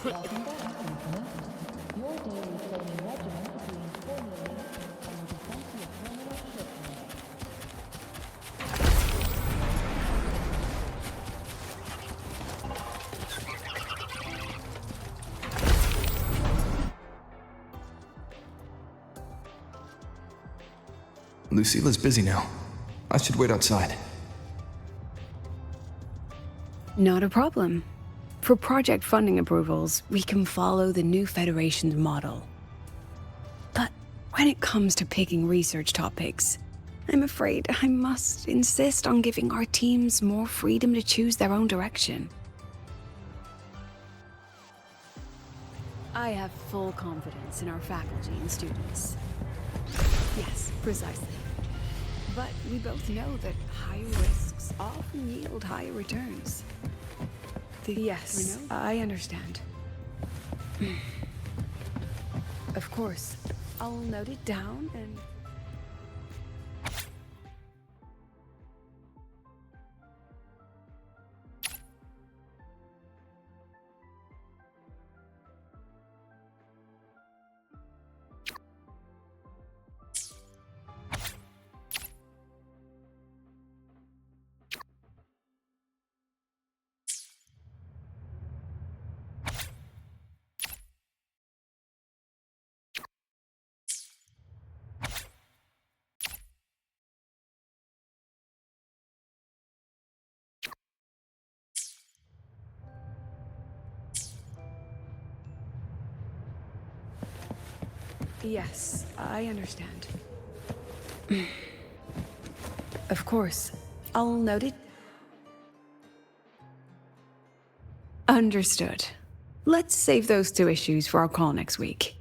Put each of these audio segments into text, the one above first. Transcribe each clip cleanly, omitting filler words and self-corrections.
Welcome back, Infinite. Your daily training regimen is formulating on the defense of terminal shipment. Lucila's busy now. I should wait outside. Not a problem. For project funding approvals, we can follow the new Federation's model. But when it comes to picking research topics, I'm afraid I must insist on giving our teams more freedom to choose their own direction. I have full confidence in our faculty and students. Yes, precisely. But we both know that higher risks often yield higher returns. Yes, I understand. Of course, I'll note it down and... Yes, I understand. Of course, I'll note it. Understood. Let's save those two issues for our call next week.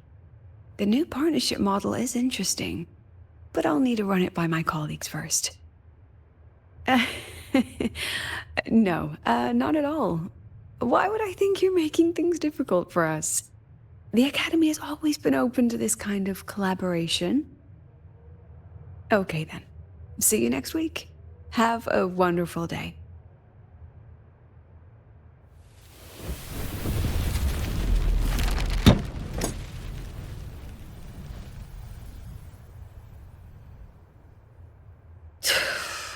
The new partnership model is interesting, but I'll need to run it by my colleagues first. No, not at all. Why would I think you're making things difficult for us? The Academy has always been open to this kind of collaboration. Okay then. See you next week. Have a wonderful day.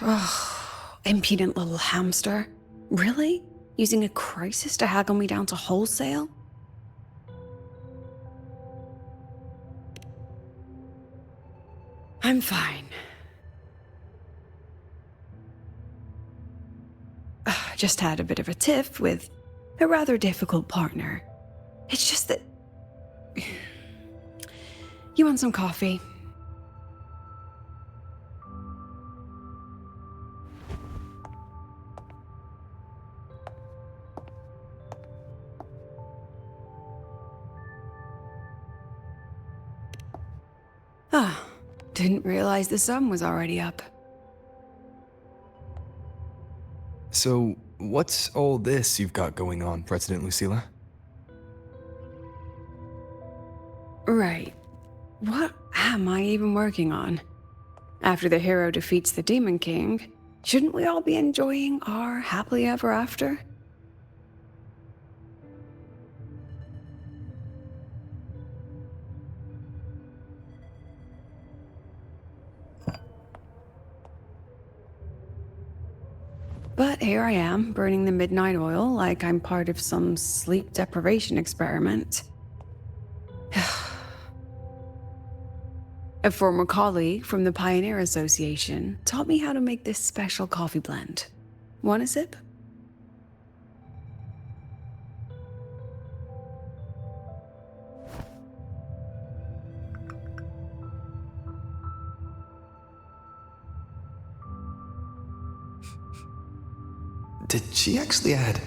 Oh, impudent little hamster. Really? Using a crisis to haggle me down to wholesale? I'm fine. Just had a bit of a tiff with a rather difficult partner. It's just that... You want some coffee? Didn't realize the sun was already up. So, what's all this you've got going on, President Lucila? Right. What am I even working on? After the hero defeats the Demon King, shouldn't we all be enjoying our happily ever after? But here I am, burning the midnight oil like I'm part of some sleep deprivation experiment. A former colleague from the Pioneer Association taught me how to make this special coffee blend. Want a sip? Did she actually add?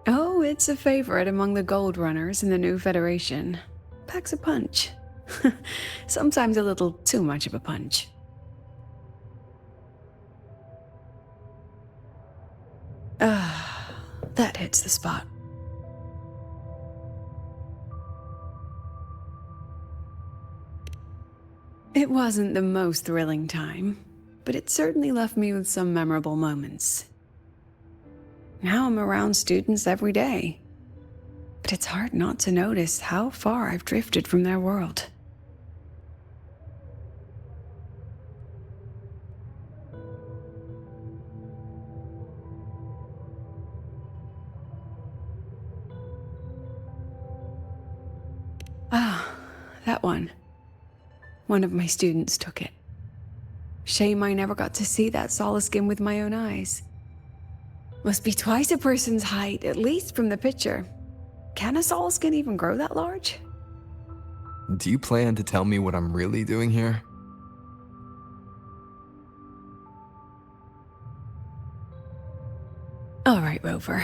Oh, it's a favorite among the gold runners in the new Federation. Packs a punch. Sometimes a little too much of a punch. That hits the spot. It wasn't the most thrilling time, but it certainly left me with some memorable moments. Now I'm around students every day. But it's hard not to notice how far I've drifted from their world. Ah, that one. One of my students took it. Shame I never got to see that solace skin with my own eyes. Must be twice a person's height, at least from the picture. Can a solace skin even grow that large? Do you plan to tell me what I'm really doing here? All right, Rover.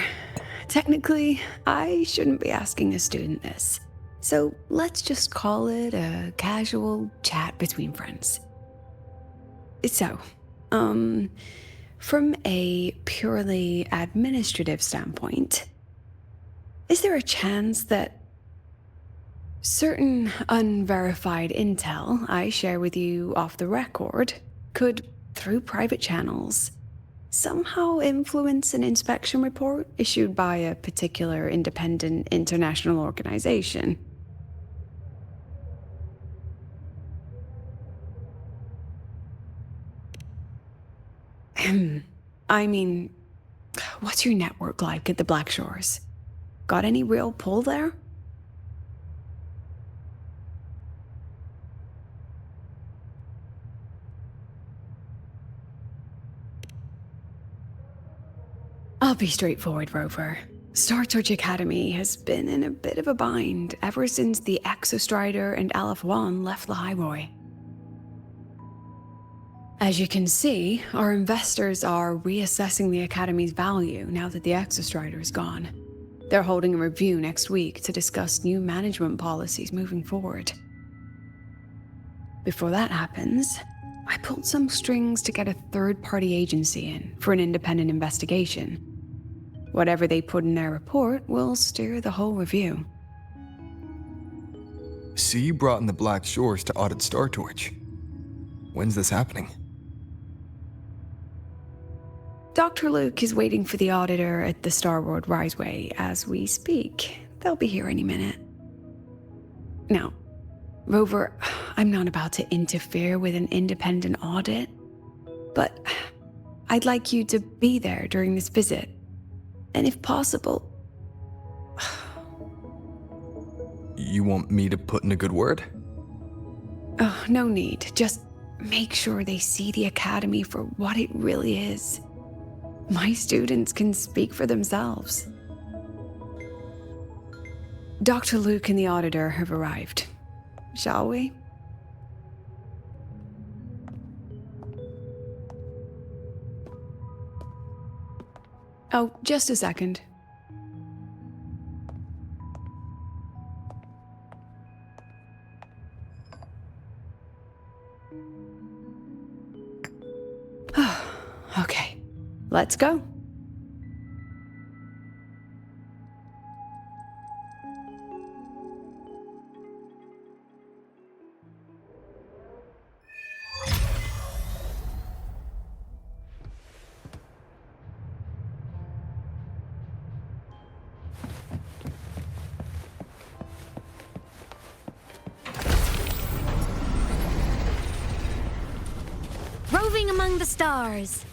Technically, I shouldn't be asking a student this. So let's just call it a casual chat between friends. So, from a purely administrative standpoint, is there a chance that certain unverified intel I share with you off the record could, through private channels, somehow influence an inspection report issued by a particular independent international organization? I mean, what's your network like at the Black Shores? Got any real pull there? I'll be straightforward, Rover. Star Search Academy has been in a bit of a bind ever since the Exostrider and Aleph 1 left Lahai. As you can see, our investors are reassessing the Academy's value now that the Exostrider is gone. They're holding a review next week to discuss new management policies moving forward. Before that happens, I pulled some strings to get a third-party agency in for an independent investigation. Whatever they put in their report will steer the whole review. So you brought in the Black Shores to audit Star Torch. When's this happening? Dr. Luke is waiting for the auditor at the Starworld Riseway as we speak. They'll be here any minute. Now, Rover, I'm not about to interfere with an independent audit, but I'd like you to be there during this visit. And if possible... You want me to put in a good word? Oh, no need. Just make sure they see the Academy for what it really is. My students can speak for themselves. Dr. Luke and the auditor have arrived. Shall we? Oh, just a second. Okay, let's go. Roving among the stars.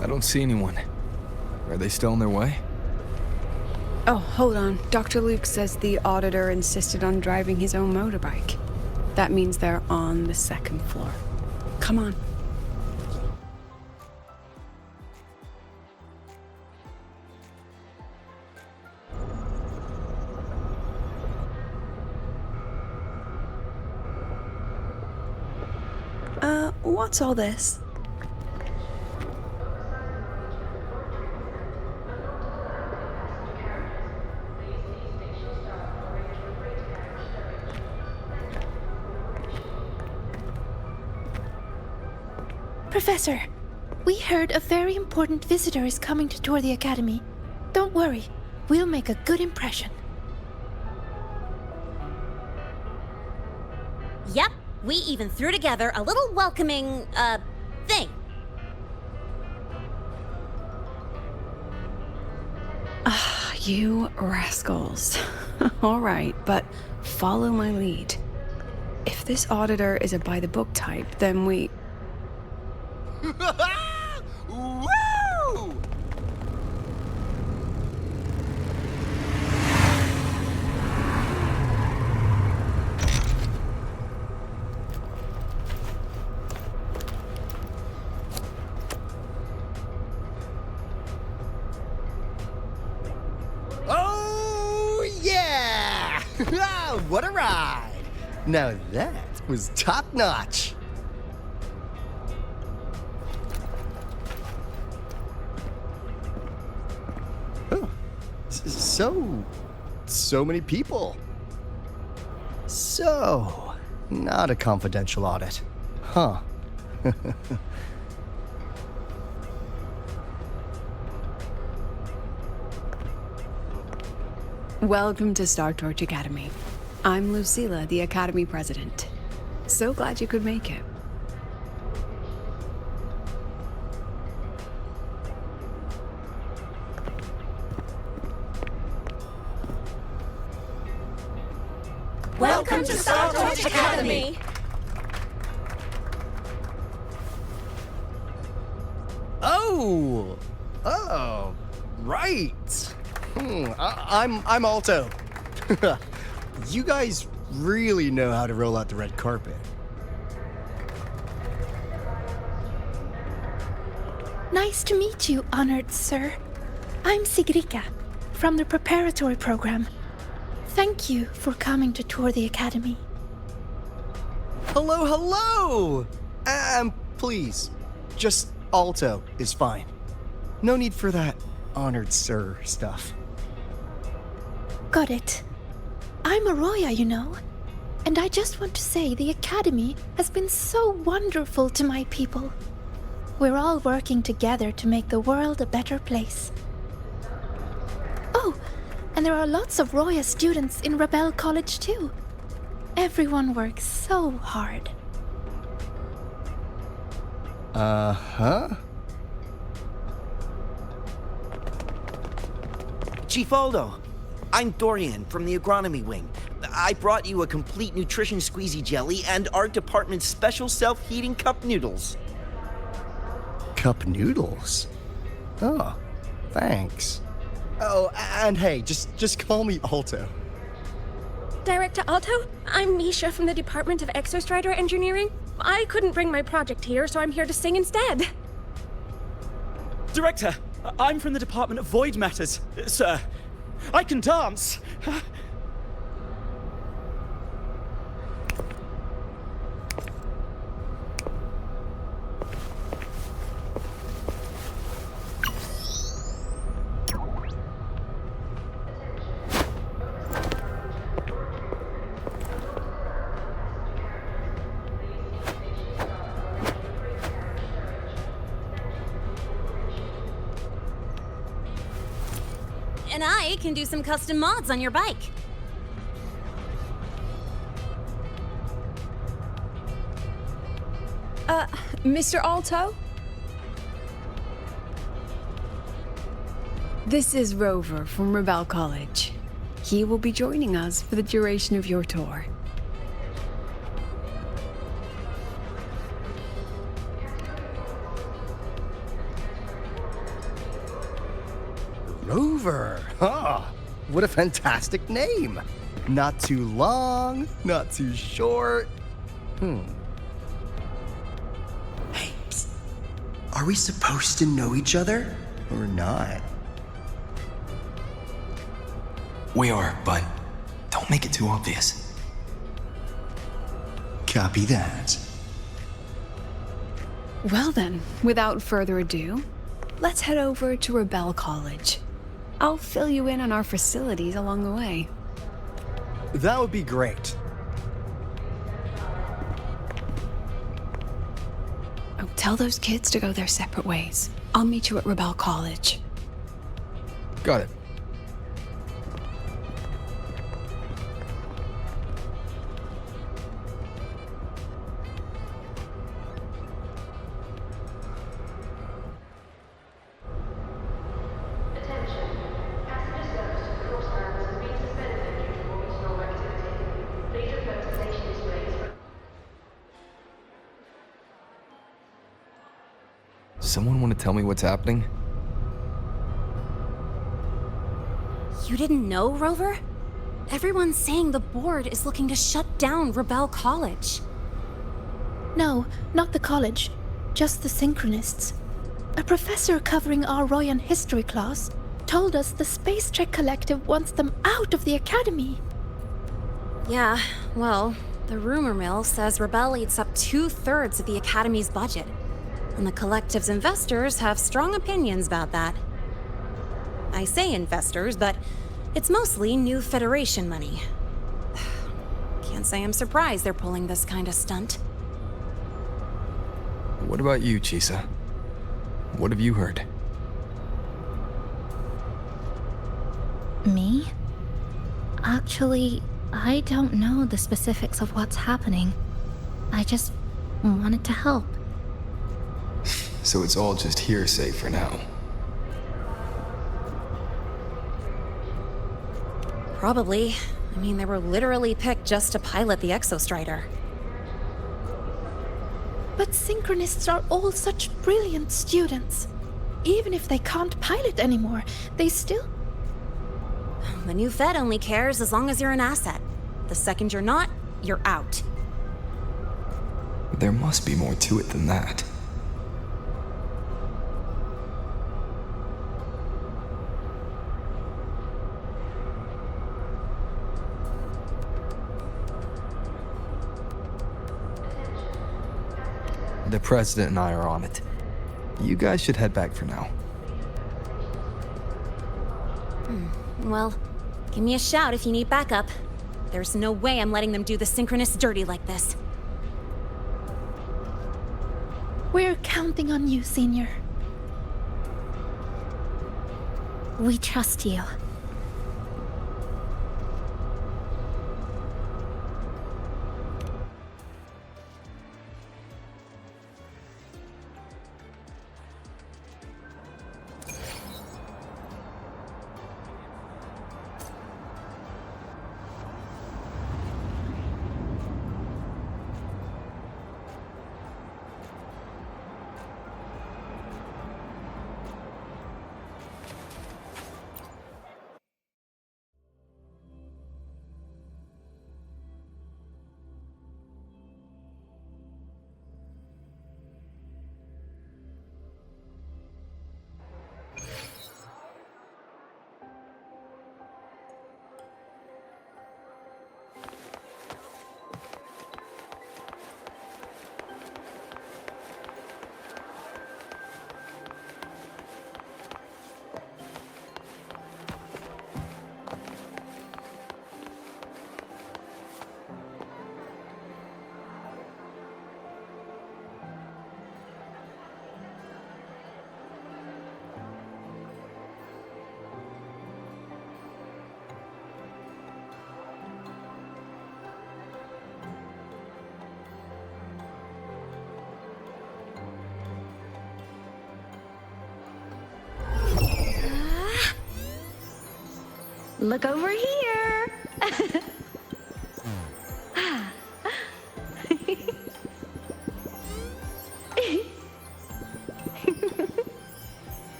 I don't see anyone. Are they still on their way? Oh, hold on. Dr. Luke says the auditor insisted on driving his own motorbike. That means they're on the second floor. Come on. What's all this? Professor, we heard a very important visitor is coming to tour the Academy. Don't worry, we'll make a good impression. Yep, we even threw together a little welcoming, thing. You rascals. All right, but follow my lead. If this auditor is a by-the-book type, then we... Woo! Oh, yeah! What a ride! Now that was top-notch. Oh, so many people. So, not a confidential audit. Huh. Welcome to Star Torch Academy. I'm Lucilla, the Academy President. So glad you could make it. Welcome to Star Torch Academy! Oh, right. I'm Alto. You guys really know how to roll out the red carpet. Nice to meet you, honored sir. I'm Sigrika, from the preparatory program. Thank you for coming to tour the Academy. Hello, hello! Please, just Alto is fine. No need for that honored sir stuff. Got it. I'm Arroya, you know. And I just want to say the Academy has been so wonderful to my people. We're all working together to make the world a better place. Oh, and there are lots of Roya students in Rebel College too. Everyone works so hard. Uh-huh. Chief Aldo, I'm Dorian from the Agronomy Wing. I brought you a complete nutrition squeezy jelly and our department's special self-heating cup noodles. Cup noodles? Oh, thanks. Oh, and hey, just call me Alto. Director Alto, I'm Misha from the Department of Exostrider Engineering. I couldn't bring my project here, so I'm here to sing instead. Director, I'm from the Department of Void Matters. Sir, I can dance. And I can do some custom mods on your bike. Mr. Alto? This is Rover from Rebel College. He will be joining us for the duration of your tour. Rover! Huh! What a fantastic name! Not too long, not too short. Hey, psst. Are we supposed to know each other or not? We are, but don't make it too obvious. Copy that. Well then, without further ado, let's head over to Rebel College. I'll fill you in on our facilities along the way. That would be great. Oh, Tell those kids to go their separate ways. I'll meet you at Rebel College. Got it. Someone want to tell me what's happening? You didn't know, Rover? Everyone's saying the board is looking to shut down Rebel College. No, not the college. Just the Synchronists. A professor covering our Royan history class told us the Space Trek Collective wants them out of the academy. Yeah, well, the rumor mill says Rebel eats up 2/3 of the academy's budget. And the collective's investors have strong opinions about that. I say investors, but it's mostly new Federation money. Can't say I'm surprised they're pulling this kind of stunt. What about you, Chisa? What have you heard? Me? Actually, I don't know the specifics of what's happening. I just wanted to help. So it's all just hearsay for now. Probably. I mean, they were literally picked just to pilot the Exostrider. But Synchronists are all such brilliant students. Even if they can't pilot anymore, they still... The new Fed only cares as long as you're an asset. The second you're not, you're out. There must be more to it than that. The president and I are on it. You guys should head back for now. Well, give me a shout if you need backup. There's no way I'm letting them do the Synchronists dirty like this. We're counting on you, Senior. We trust you. Look over here!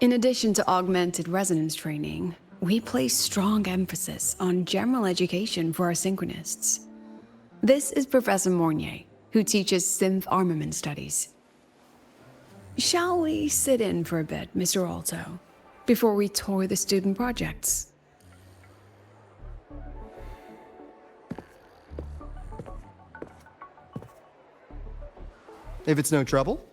In addition to augmented resonance training, we place strong emphasis on general education for our Synchronists. This is Professor Mornier, who teaches synth armament studies. Shall we sit in for a bit, Mr. Alto, before we tour the student projects? if it's no trouble.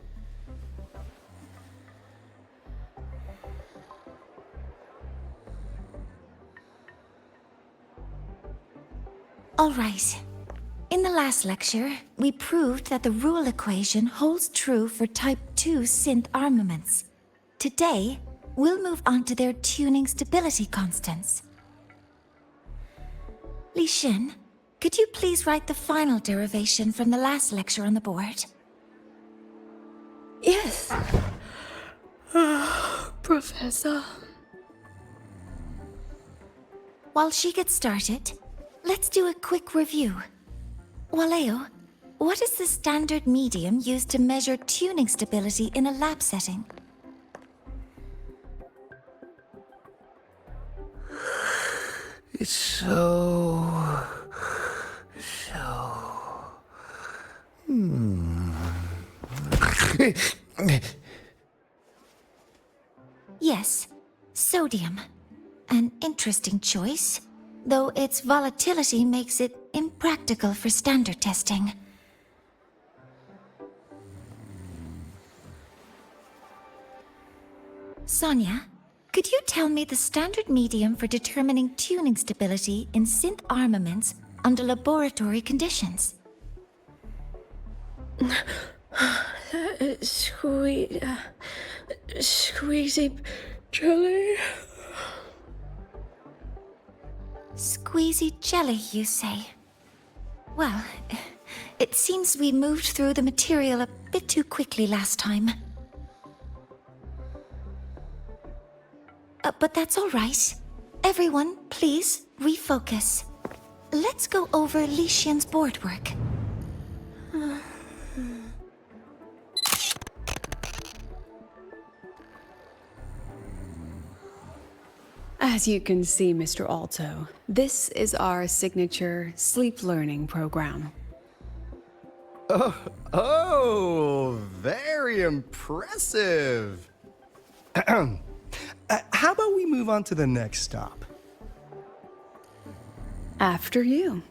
All right. In the last lecture, we proved that the rule equation holds true for Type 2 synth armaments. Today, we'll move on to their tuning stability constants. Li Xin, could you please write the final derivation from the last lecture on the board? Yes. Professor. While she gets started, let's do a quick review. Waleo, what is the standard medium used to measure tuning stability in a lab setting? It's so... Yes, sodium. An interesting choice, though its volatility makes it impractical for standard testing. Sonia, could you tell me the standard medium for determining tuning stability in synth armaments under laboratory conditions? Squeezy jelly. Squeezy jelly, you say? Well, it seems we moved through the material a bit too quickly last time. But that's all right. Everyone, please refocus. Let's go over Li Xian's board work. As you can see, Mr. Alto, this is our signature sleep learning program. Oh, very impressive. How about we move on to the next stop? After you.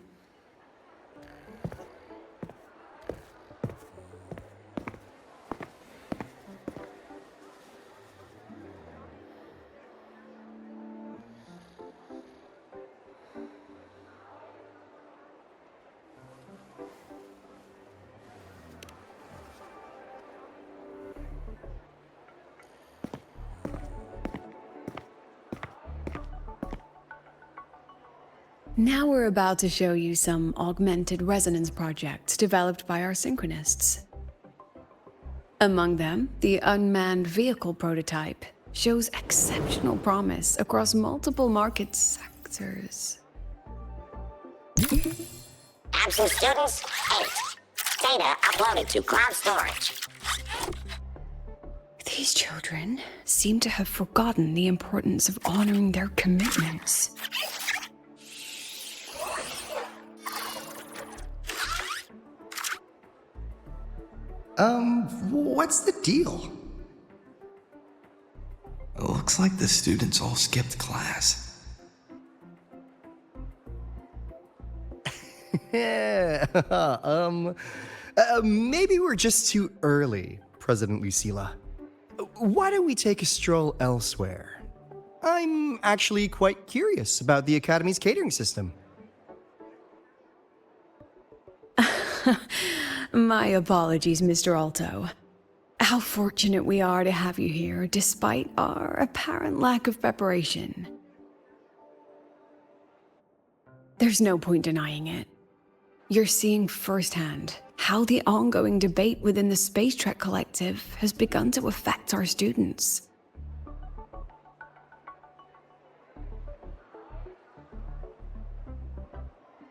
Now we're about to show you some augmented resonance projects developed by our synchronists. Among them, the unmanned vehicle prototype shows exceptional promise across multiple market sectors. Absent students, 8. Data uploaded to cloud storage. These children seem to have forgotten the importance of honoring their commitments. What's the deal? It looks like the students all skipped class. Yeah, maybe we're just too early, President Lucila. Why don't we take a stroll elsewhere? I'm actually quite curious about the Academy's catering system. My apologies, Mr. Alto. How fortunate we are to have you here, despite our apparent lack of preparation. There's no point denying it. You're seeing firsthand how the ongoing debate within the Space Trek Collective has begun to affect our students.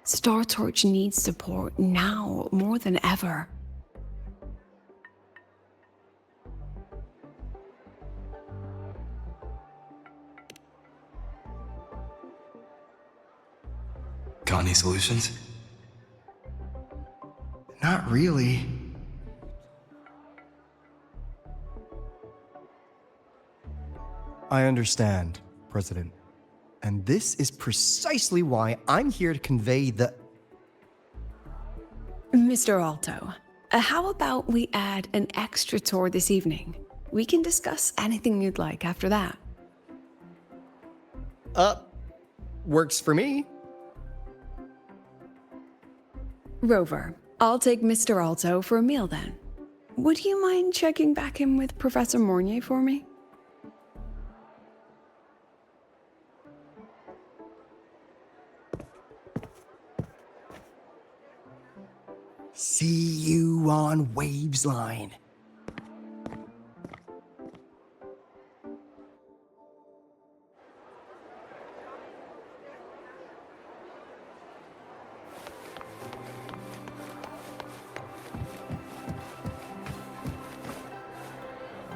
Star Torch needs support now more than ever. Got any solutions? Not really. I understand, President. And this is precisely why I'm here to convey the... Mr. Alto, How about we add an extra tour this evening? We can discuss anything you'd like after that. Works for me. Rover, I'll take Mr. Alto for a meal then. Would you mind checking back in with Professor Mornier for me? See you on Waves Line.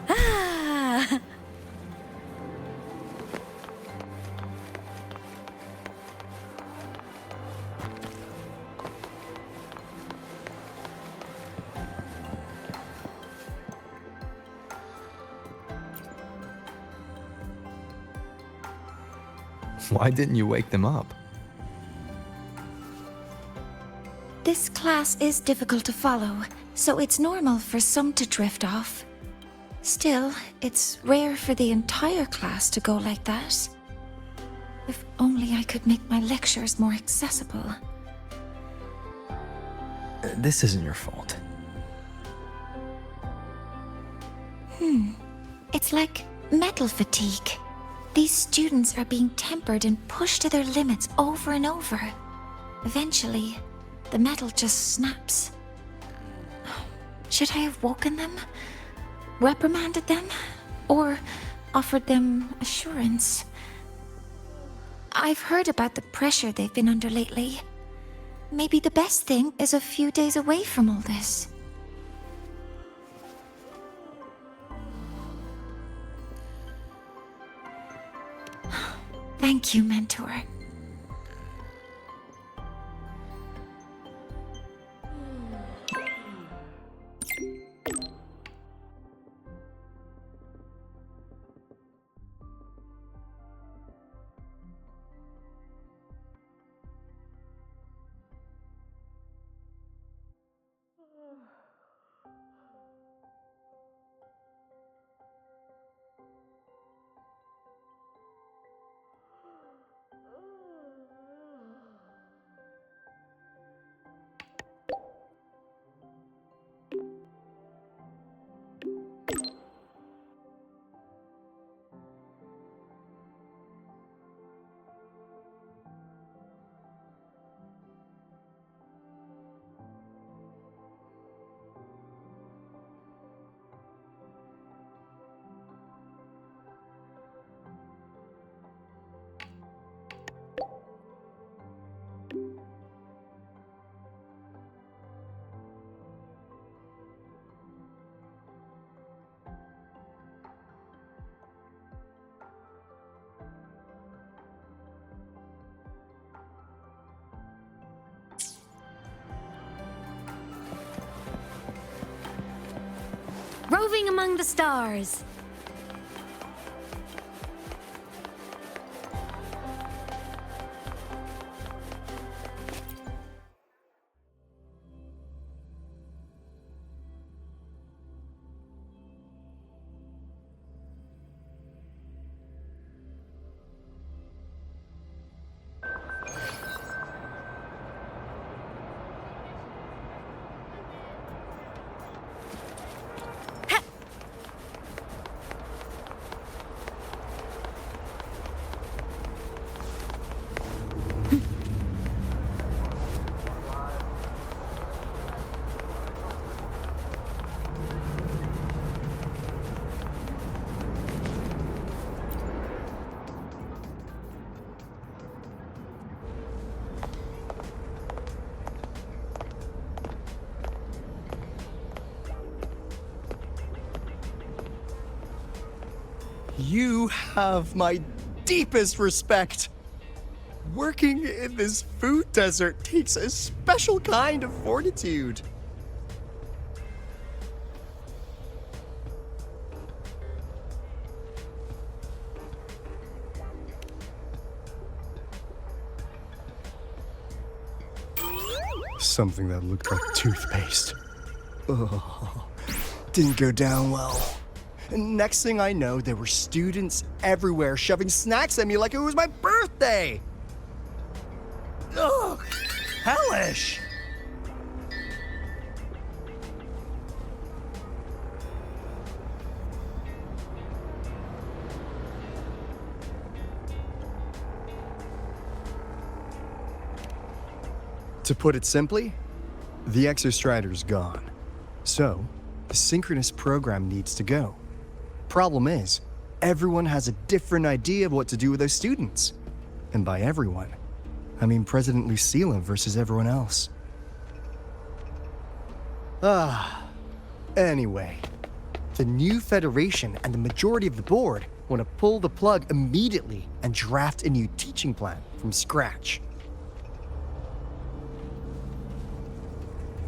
Ah! Why didn't you wake them up? This class is difficult to follow, so it's normal for some to drift off. Still, it's rare for the entire class to go like that. If only I could make my lectures more accessible. This isn't your fault. It's like metal fatigue. These students are being tempered and pushed to their limits over and over. Eventually, the metal just snaps. Should I have woken them? Reprimanded them? Or offered them assurance? I've heard about the pressure they've been under lately. Maybe the best thing is a few days away from all this. Thank you, Mentor. Roving among the stars. You have my deepest respect. Working in this food desert takes a special kind of fortitude. Something that looked like toothpaste. Oh, didn't go down well. And next thing I know, there were students everywhere shoving snacks at me like it was my birthday. Ugh, hellish. To put it simply, the Exostrider's gone. So, the synchronous program needs to go. Problem is, everyone has a different idea of what to do with those students. And by everyone, I mean President Lucilla versus everyone else. Anyway, the new Federation and the majority of the board want to pull the plug immediately and draft a new teaching plan from scratch.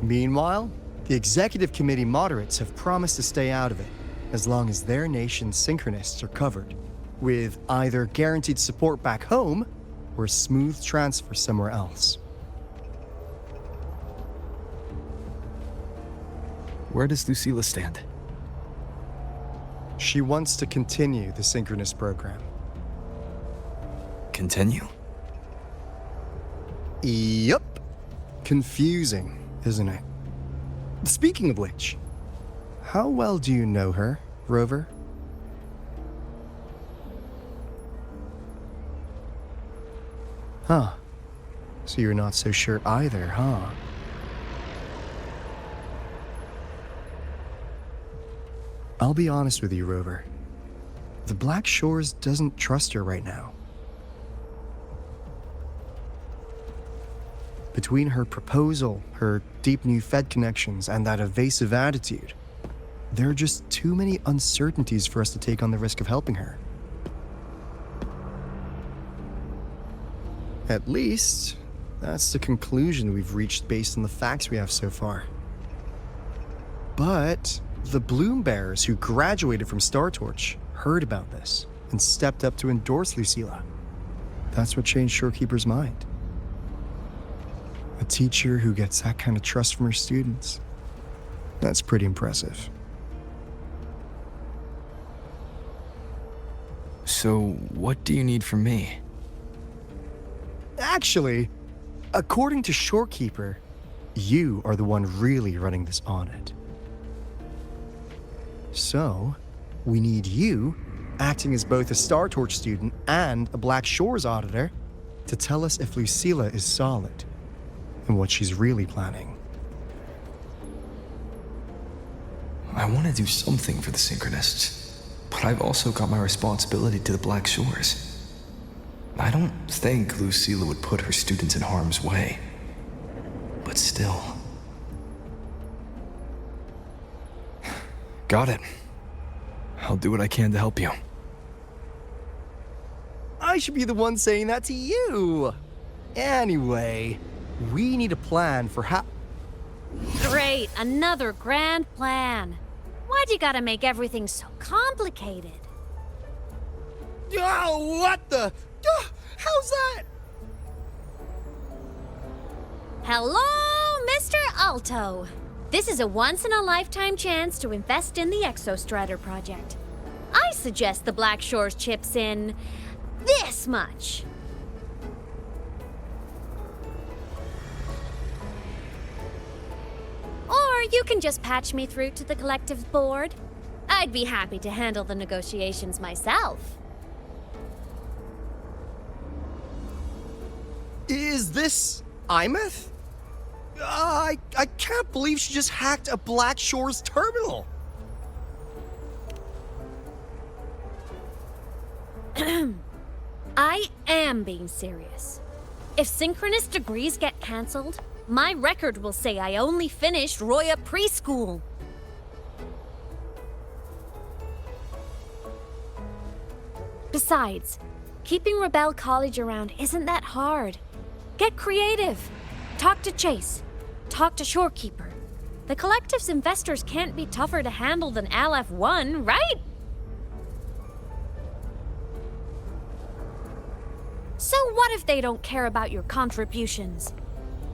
Meanwhile, the executive committee moderates have promised to stay out of it as long as their nation's synchronists are covered, with either guaranteed support back home or a smooth transfer somewhere else. Where does Lucilla stand? She wants to continue the synchronous program. Continue? Yup. Confusing, isn't it? Speaking of which, how well do you know her, Rover? Huh. So you're not so sure either, huh? I'll be honest with you, Rover. The Black Shores doesn't trust her right now. Between her proposal, her deep new Fed connections, and that evasive attitude, there are just too many uncertainties for us to take on the risk of helping her. At least, that's the conclusion we've reached based on the facts we have so far. But the Bloom Bearers who graduated from Star Torch heard about this and stepped up to endorse Lucilla. That's what changed Shorekeeper's mind. A teacher who gets that kind of trust from her students. That's pretty impressive. So, what do you need from me? Actually, according to Shorekeeper, you are the one really running this audit. So, we need you, acting as both a Star Torch student and a Black Shores auditor, to tell us if Lucilla is solid and what she's really planning. I want to do something for the Synchronists, but I've also got my responsibility to the Black Shores. I don't think Lucilla would put her students in harm's way, but still. Got it. I'll do what I can to help you. I should be the one saying that to you. Anyway, we need a plan for how... Great, another grand plan. Why'd you gotta make everything so complicated? Oh, what the... how's that? Hello, Mr. Alto. This is a once-in-a-lifetime chance to invest in the Exostrider project. I suggest the Black Shores chips in this much. Or you can just patch me through to the collective board. I'd be happy to handle the negotiations myself. Is this Imeth? I can't believe she just hacked a Black Shores terminal. I am being serious. If synchronous degrees get cancelled, my record will say I only finished Roya preschool. Besides, keeping Rebel College around isn't that hard. Get creative. Talk to Chase. Talk to Shorekeeper. The Collective's investors can't be tougher to handle than LF1, right? So what if they don't care about your contributions?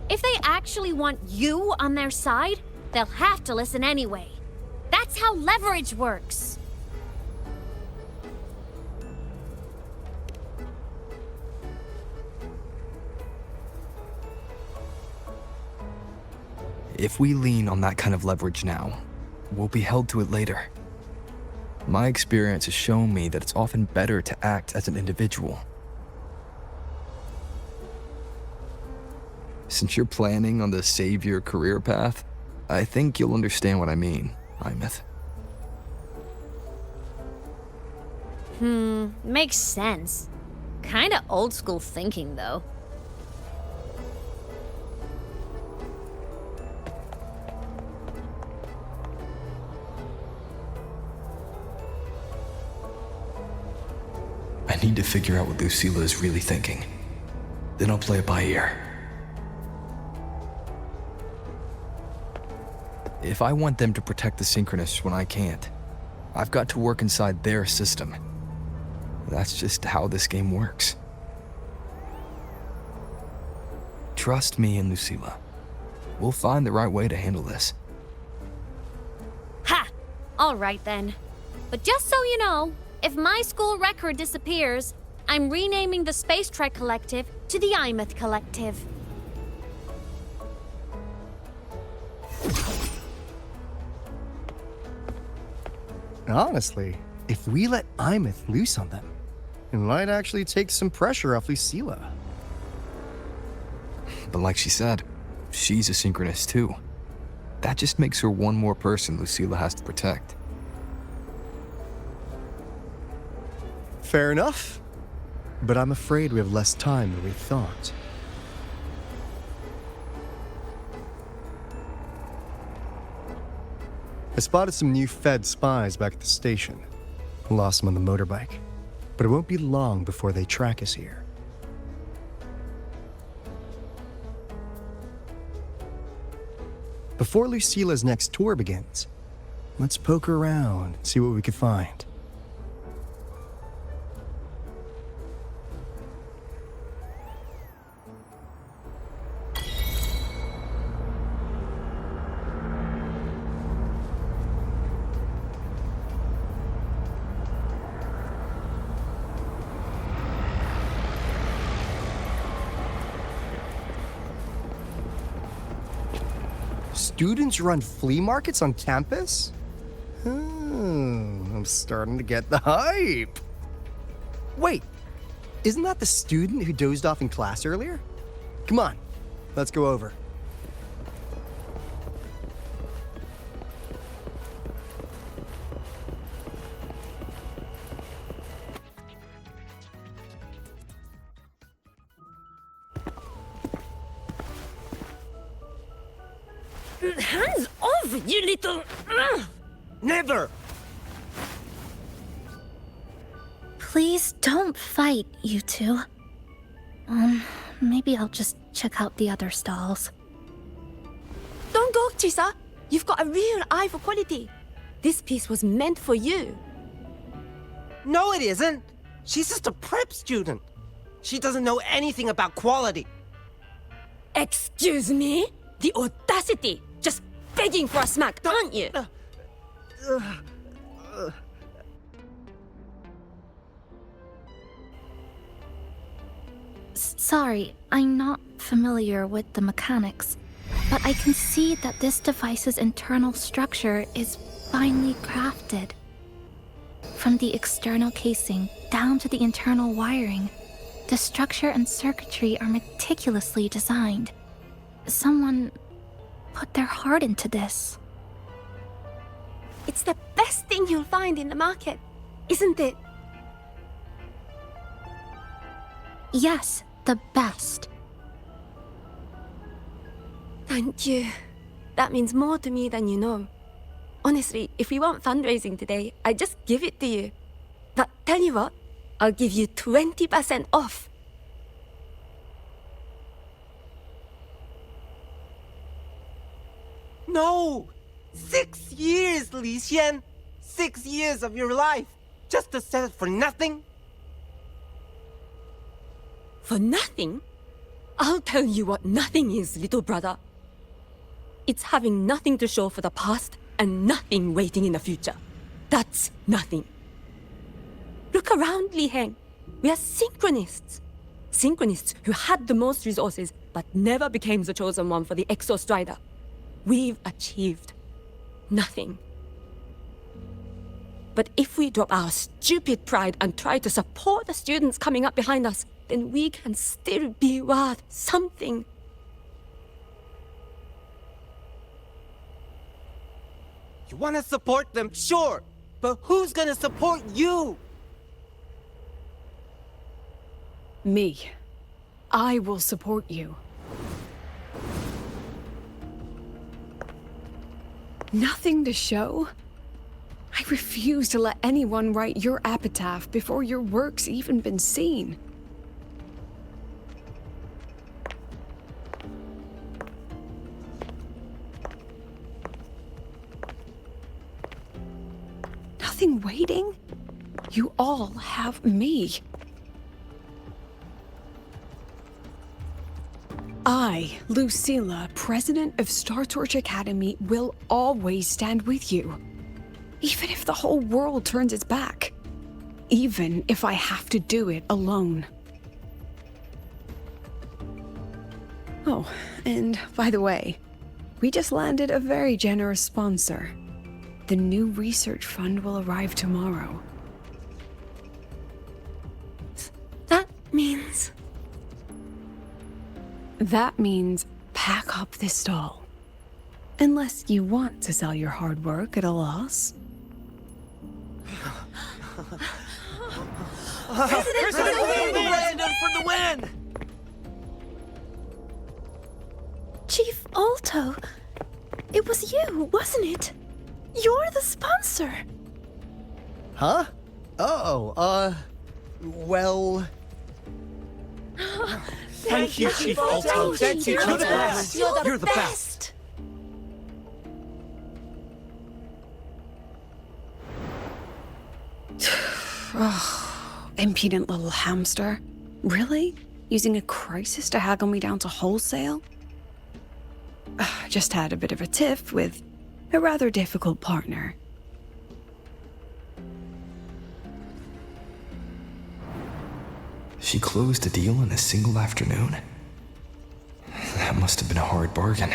If they actually want you on their side, they'll have to listen anyway. That's how leverage works. If we lean on that kind of leverage now, we'll be held to it later. My experience has shown me that it's often better to act as an individual. Since you're planning on the savior career path, I think you'll understand what I mean, Imeth. Makes sense. Kinda old school thinking, though. I need to figure out what Lucilla is really thinking. Then I'll play it by ear. If I want them to protect the Synchronists when I can't, I've got to work inside their system. That's just how this game works. Trust me and Lucilla. We'll find the right way to handle this. Ha! Alright then. But just so you know, if my school record disappears, I'm renaming the Space Trek Collective to the Imeth Collective. Honestly, if we let Imeth loose on them, it might actually take some pressure off Lucilla. But like she said, she's a Synchronist too. That just makes her one more person Lucilla has to protect. Fair enough. But I'm afraid we have less time than we thought. I spotted some new Fed spies back at the station. Lost them on the motorbike. But it won't be long before they track us here. Before Lucilla's next tour begins, let's poke around and see what we can find. Students run flea markets on campus? Oh, I'm starting to get the hype. Wait, isn't that the student who dozed off in class earlier? Come on, let's go over. Hands off, you little... Never! Please don't fight, you two. Maybe I'll just check out the other stalls. Don't go, Chisa. You've got a real eye for quality. This piece was meant for you. No, it isn't. She's just a prep student. She doesn't know anything about quality. Excuse me? The audacity! Just begging for a smack, aren't you? Sorry, I'm not familiar with the mechanics, but I can see that this device's internal structure is finely crafted. From the external casing down to the internal wiring, the structure and circuitry are meticulously designed. Someone put their heart into this. It's the best thing you'll find in the market, isn't it? Yes, the best. Thank you. That means more to me than you know. Honestly, if we want fundraising today, I'd just give it to you. But tell you what, I'll give you 20% off. No! 6 years, Li Xian! 6 years of your life, just to sell it for nothing? For nothing? I'll tell you what nothing is, little brother. It's having nothing to show for the past and nothing waiting in the future. That's nothing. Look around, Li Heng. We are synchronists. Synchronists who had the most resources but never became the chosen one for the Exostrider. We've achieved nothing. But if we drop our stupid pride and try to support the students coming up behind us, then we can still be worth something. You want to support them, sure, but who's gonna support you? Me. I will support you. Nothing to show? I refuse to let anyone write your epitaph before your work's even been seen. Nothing waiting? You all have me. I, Lucilla, president of Star Torch Academy, will always stand with you. Even if the whole world turns its back. Even if I have to do it alone. Oh, and by the way, we just landed a very generous sponsor. The new research fund will arrive tomorrow. That means... That means pack up this stall. Unless you want to sell your hard work at a loss. President for the win! President for the win! Chief Alto, it was you, wasn't it? You're the sponsor. Huh? Oh, well... Thank you, Chief Alto. Thank you. You're the best. You're the best. Impudent little hamster. Really? Using a crisis to haggle me down to wholesale? Just had a bit of a tiff with a rather difficult partner. She closed a deal in a single afternoon? That must have been a hard bargain.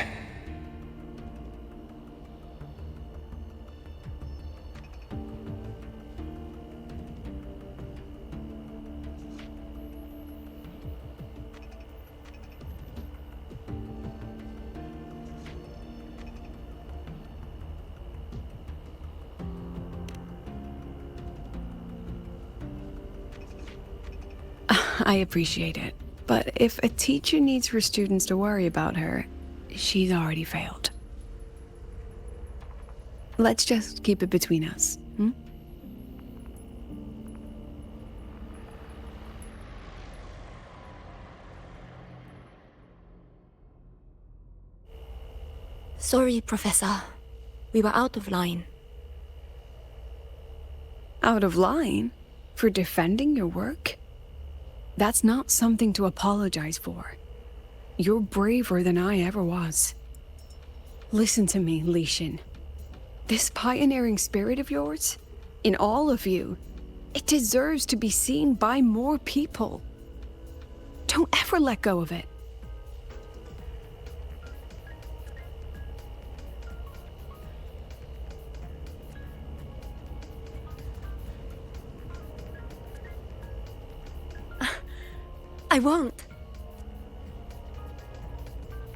I appreciate it, but if a teacher needs her students to worry about her, she's already failed. Let's just keep it between us, hmm? Sorry, Professor. We were out of line. Out of line? For defending your work? That's not something to apologize for. You're braver than I ever was. Listen to me, Li Xin. This pioneering spirit of yours, in all of you, it deserves to be seen by more people. Don't ever let go of it. I won't.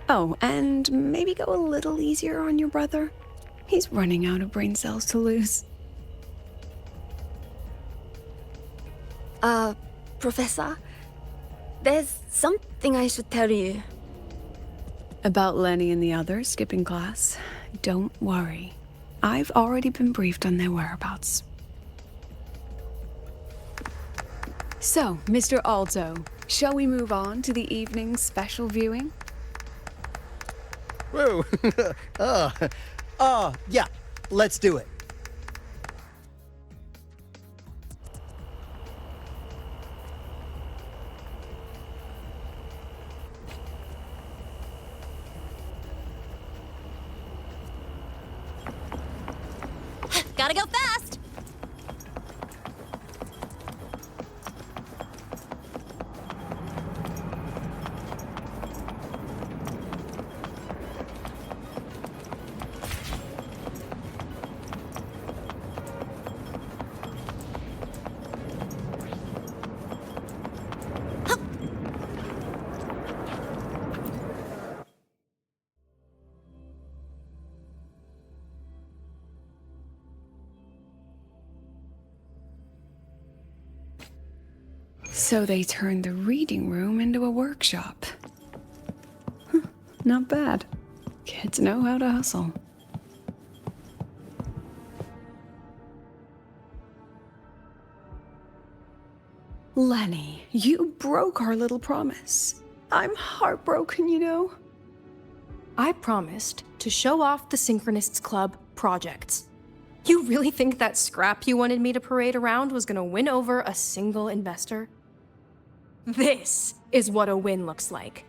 Oh, and maybe go a little easier on your brother. He's running out of brain cells to lose. Professor, there's something I should tell you. About Lenny and the others skipping class? Don't worry. I've already been briefed on their whereabouts. So, Mr. Alto, shall we move on to the evening's special viewing? Whoa. Yeah, let's do it. Gotta go fast! So they turned the reading room into a workshop. Not bad. Kids know how to hustle. Lenny, you broke our little promise. I'm heartbroken, you know. I promised to show off the Synchronists Club projects. You really think that scrap you wanted me to parade around was gonna win over a single investor? This is what a win looks like.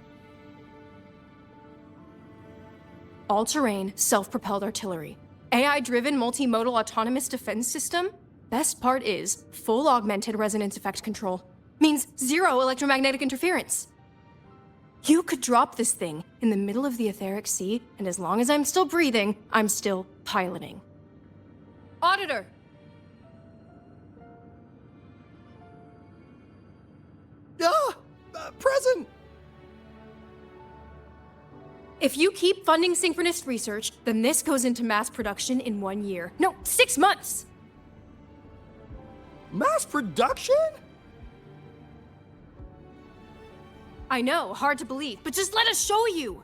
All-terrain, self-propelled artillery. AI-driven multimodal autonomous defense system? Best part is, full augmented resonance effect control. Means zero electromagnetic interference. You could drop this thing in the middle of the etheric sea, and as long as I'm still breathing, I'm still piloting. Auditor! Present! If you keep funding synchronist research, then this goes into mass production in 1 year. No, 6 months! Mass production? I know, hard to believe, but just let us show you!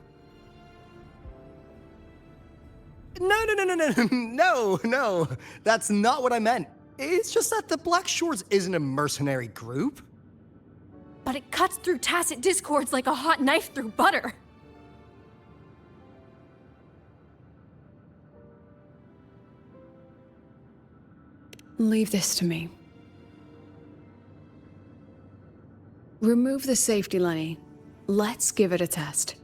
No. That's not what I meant. It's just that the Black Shores isn't a mercenary group. But it cuts through tacit discords like a hot knife through butter. Leave this to me. Remove the safety, Lenny. Let's give it a test.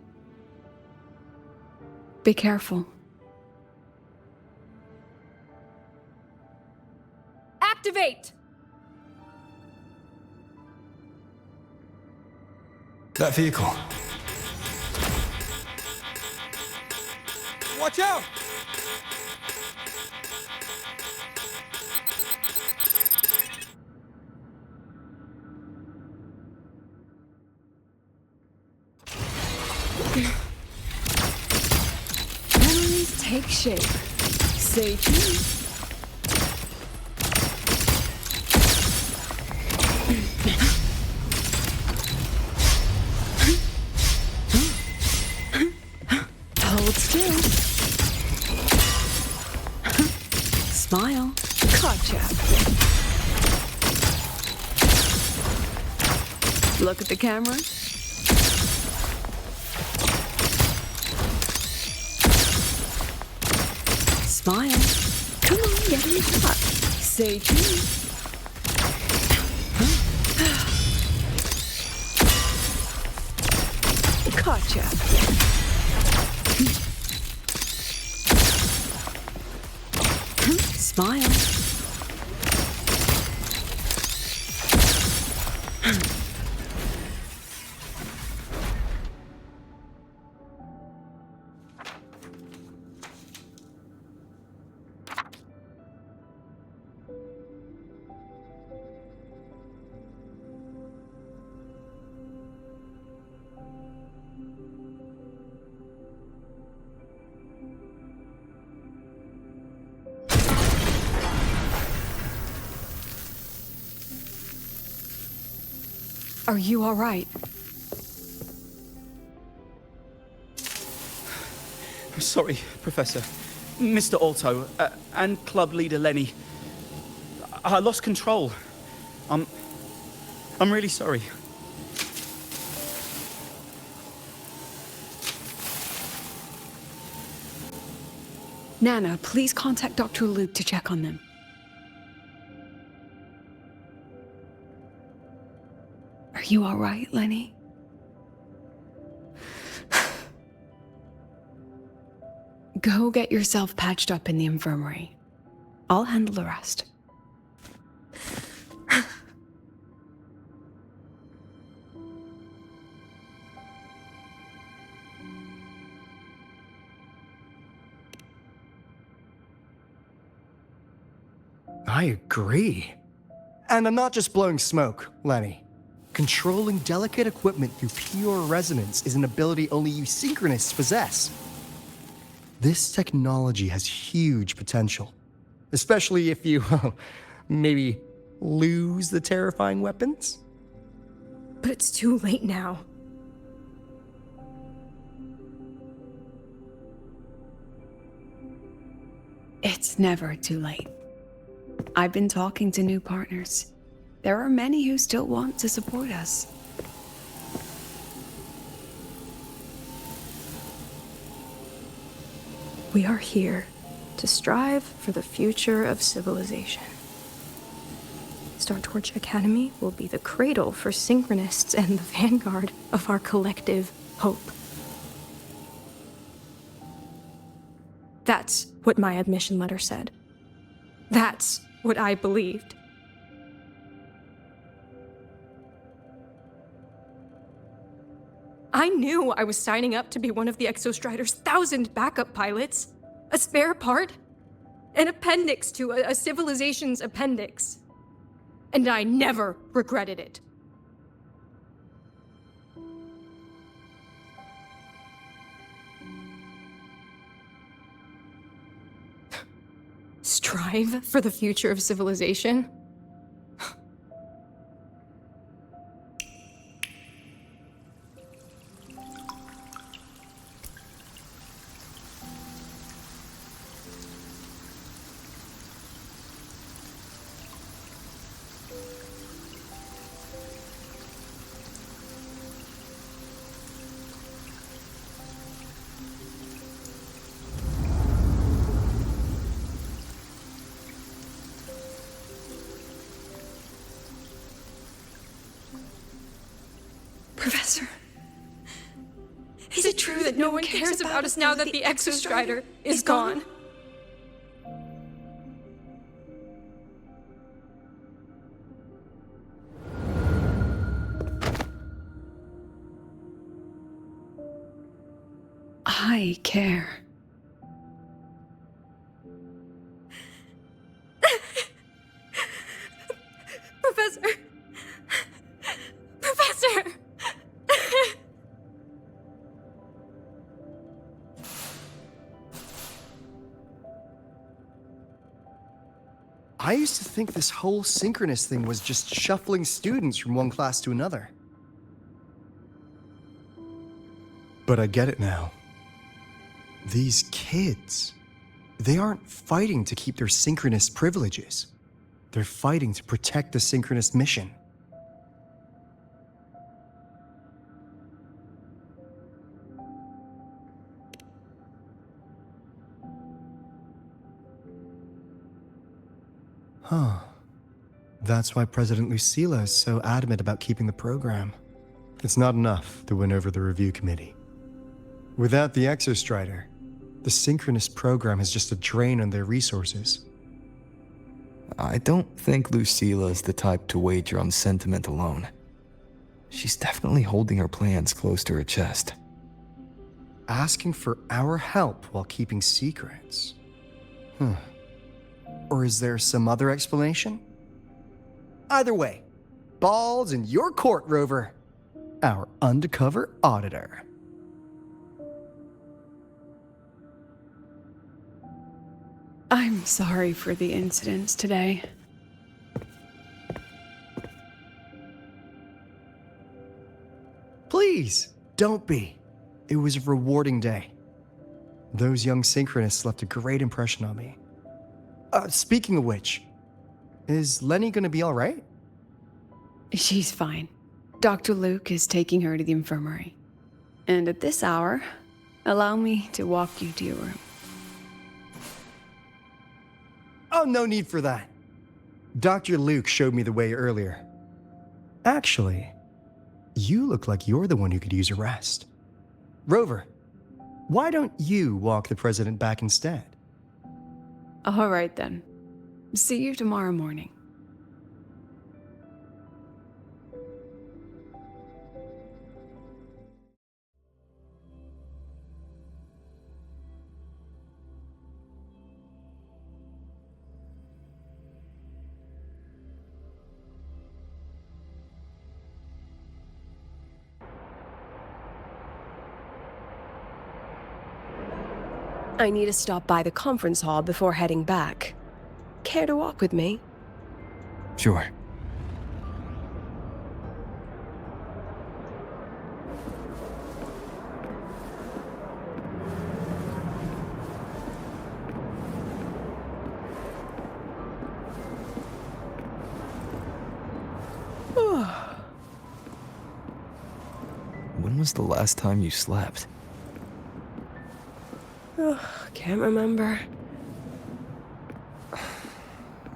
Be careful. Activate! That vehicle. Watch out! Memories take shape. Say cheese. Hold still. Smile. Gotcha. Look at the camera. Smile. Come on, get in the shot. Say cheese. Gotcha. Smile. Are you all right? I'm sorry, Professor. Mr. Alto, and club leader Lenny. I lost control. I'm really sorry. Nana, please contact Dr. Luke to check on them. Are you all right, Lenny? Go get yourself patched up in the infirmary. I'll handle the rest. I agree. And I'm not just blowing smoke, Lenny. Controlling delicate equipment through pure resonance is an ability only you synchronists possess. This technology has huge potential, especially if you, maybe lose the terrifying weapons? But it's too late now. It's never too late. I've been talking to new partners. There are many who still want to support us. We are here to strive for the future of civilization. Star Torch Academy will be the cradle for synchronists and the vanguard of our collective hope. That's what my admission letter said. That's what I believed. I knew I was signing up to be one of the Exostrider's 1,000 backup pilots, a spare part, an appendix to a civilization's appendix. And I never regretted it. Strive for the future of civilization? Professor, is it true that no one cares about us now that the Exostrider is gone? I care. Professor! Professor! I used to think this whole synchronous thing was just shuffling students from one class to another. But I get it now. These kids, they aren't fighting to keep their synchronous privileges. They're fighting to protect the synchronous mission. Huh. That's why President Lucila is so adamant about keeping the program. It's not enough to win over the review committee. Without the Exostrider, the synchronous program is just a drain on their resources. I don't think Lucila's the type to wager on sentiment alone. She's definitely holding her plans close to her chest. Asking for our help while keeping secrets. Or is there some other explanation? Either way, ball's in your court, Rover. Our undercover auditor. I'm sorry for the incidents today. Please, don't be. It was a rewarding day. Those young synchronists left a great impression on me. Speaking of which, is Lenny gonna be all right? She's fine. Dr. Luke is taking her to the infirmary. And at this hour, allow me to walk you to your room. Oh, no need for that. Dr. Luke showed me the way earlier. Actually, you look like you're the one who could use a rest. Rover, why don't you walk the president back instead? All right then. See you tomorrow morning. I need to stop by the conference hall before heading back. Care to walk with me? Sure. When was the last time you slept? Can't remember.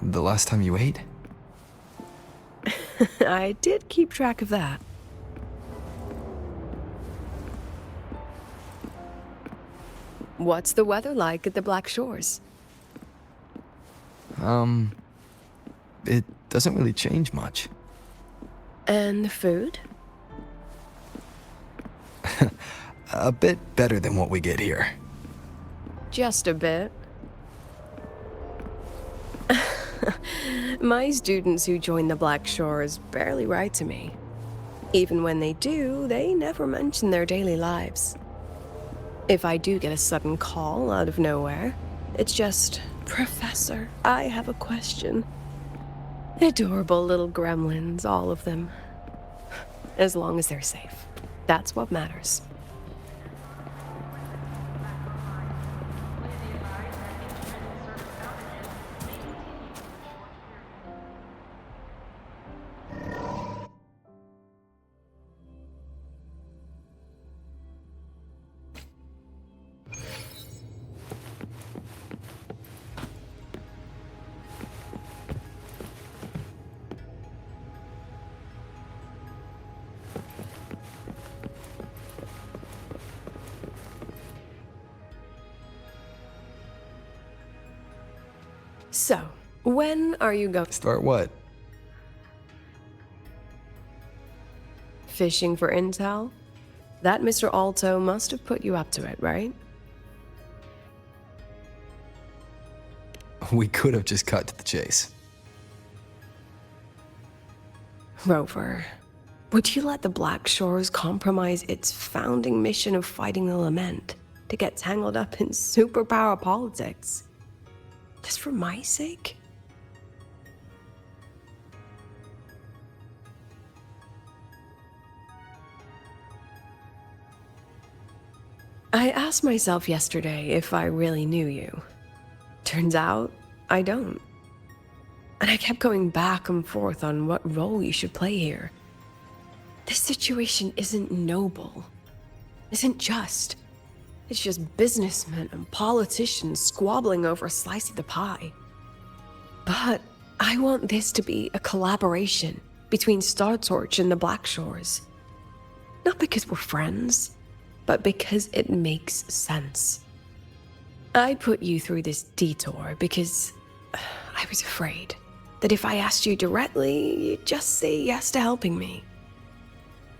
The last time you ate? I did keep track of that. What's the weather like at the Black Shores? It doesn't really change much. And the food? A bit better than what we get here. Just a bit. My students who join the Black Shores barely write to me. Even when they do, they never mention their daily lives. If I do get a sudden call out of nowhere, it's just, "Professor, I have a question." Adorable little gremlins, all of them. As long as they're safe. That's what matters. So, when are you going? Start what? Fishing for intel? That Mr. Alto must have put you up to it, right? We could have just cut to the chase. Rover, would you let the Black Shores compromise its founding mission of fighting the Lament to get tangled up in superpower politics? Just for my sake? I asked myself yesterday if I really knew you. Turns out, I don't. And I kept going back and forth on what role you should play here. This situation isn't noble, isn't just. It's just businessmen and politicians squabbling over a slice of the pie. But I want this to be a collaboration between Star Torch and the Black Shores. Not because we're friends, but because it makes sense. I put you through this detour because I was afraid that if I asked you directly, you'd just say yes to helping me.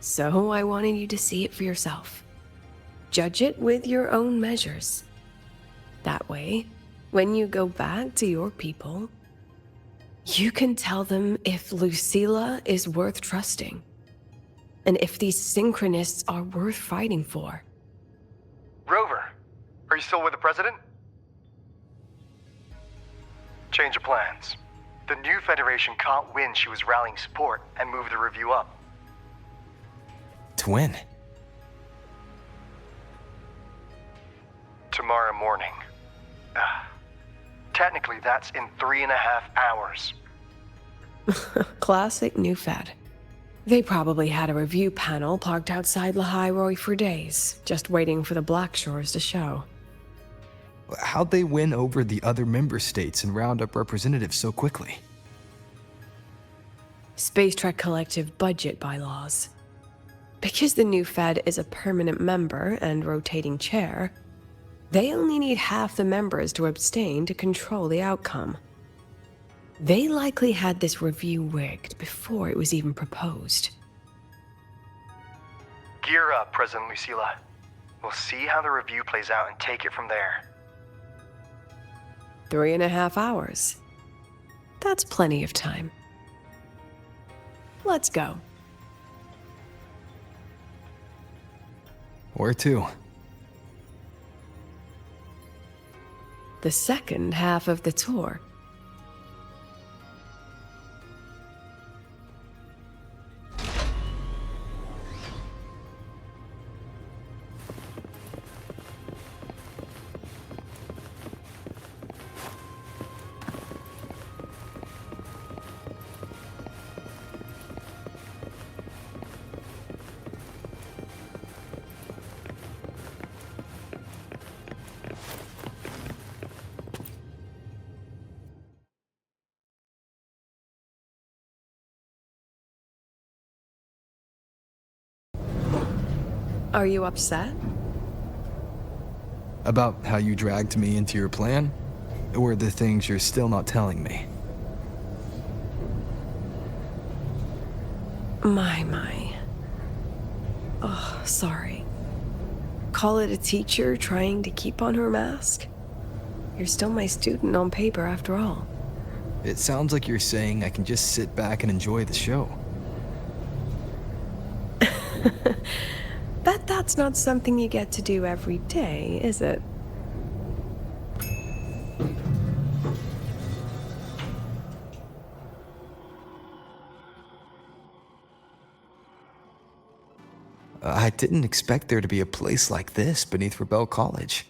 So I wanted you to see it for yourself. Judge it with your own measures. That way, when you go back to your people, you can tell them if Lucilla is worth trusting, and if these synchronists are worth fighting for. Rover, are you still with the President? Change of plans. The new Federation can't win. She was rallying support and moved the review up. To win? Tomorrow morning. Technically, that's in 3.5 hours. Classic New Fed. They probably had a review panel parked outside Lahai for days, just waiting for the Black Shores to show. How'd they win over the other member states and round up representatives so quickly? Space Trek Collective budget bylaws. Because the new Fed is a permanent member and rotating chair, they only need half the members to abstain to control the outcome. They likely had this review rigged before it was even proposed. Gear up, President Lucilla. We'll see how the review plays out and take it from there. 3.5 hours. That's plenty of time. Let's go. Where to? The second half of the tour. Are you upset? About how you dragged me into your plan? Or the things you're still not telling me? My. Oh, sorry. Call it a teacher trying to keep on her mask? You're still my student on paper after all. It sounds like you're saying I can just sit back and enjoy the show. Bet that's not something you get to do every day, is it? I didn't expect there to be a place like this beneath Rebel College.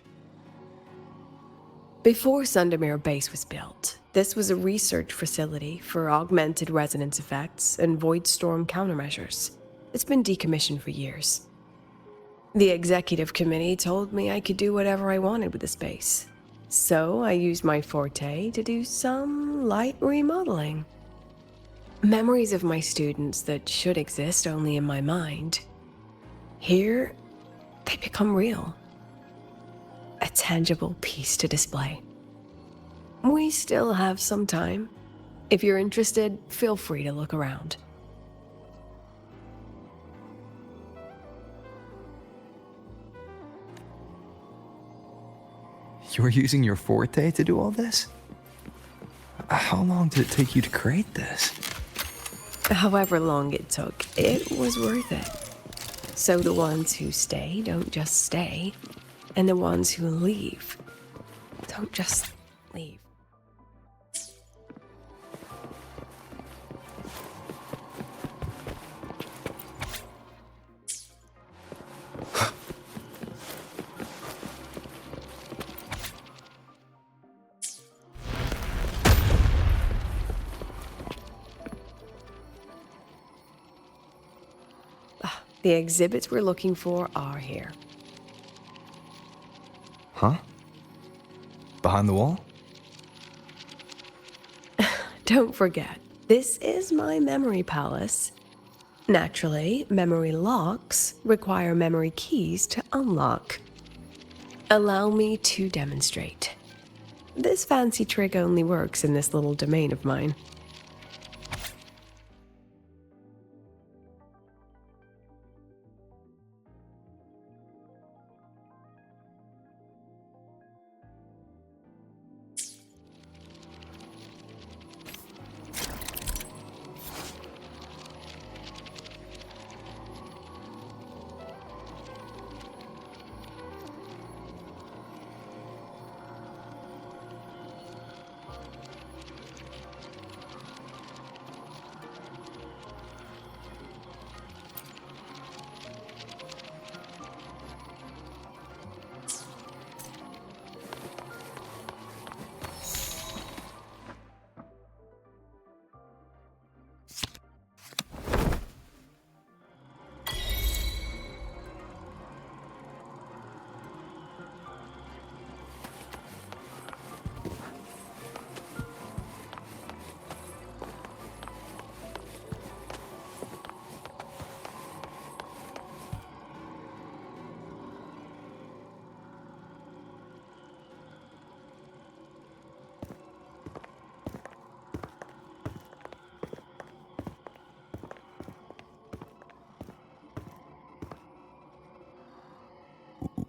Before Sundermere Base was built, this was a research facility for augmented resonance effects and void storm countermeasures. It's been decommissioned for years. The executive committee told me I could do whatever I wanted with the space. So I used my forte to do some light remodeling. Memories of my students that should exist only in my mind. Here, they become real. A tangible piece to display. We still have some time. If you're interested, feel free to look around. You're using your forte to do all this? How long did it take you to create this? However long it took, it was worth it. So the ones who stay don't just stay, and the ones who leave don't just leave. The exhibits we're looking for are here. Huh? Behind the wall? Don't forget, this is my memory palace. Naturally, memory locks require memory keys to unlock. Allow me to demonstrate. This fancy trick only works in this little domain of mine.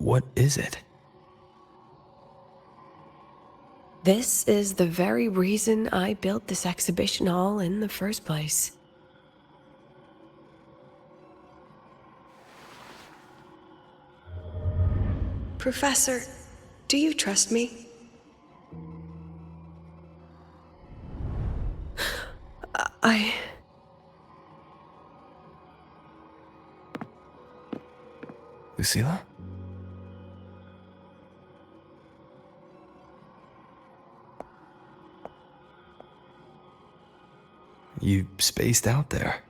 What is it? This is the very reason I built this exhibition hall in the first place. Professor, do you trust me? Lucilla? You spaced out there.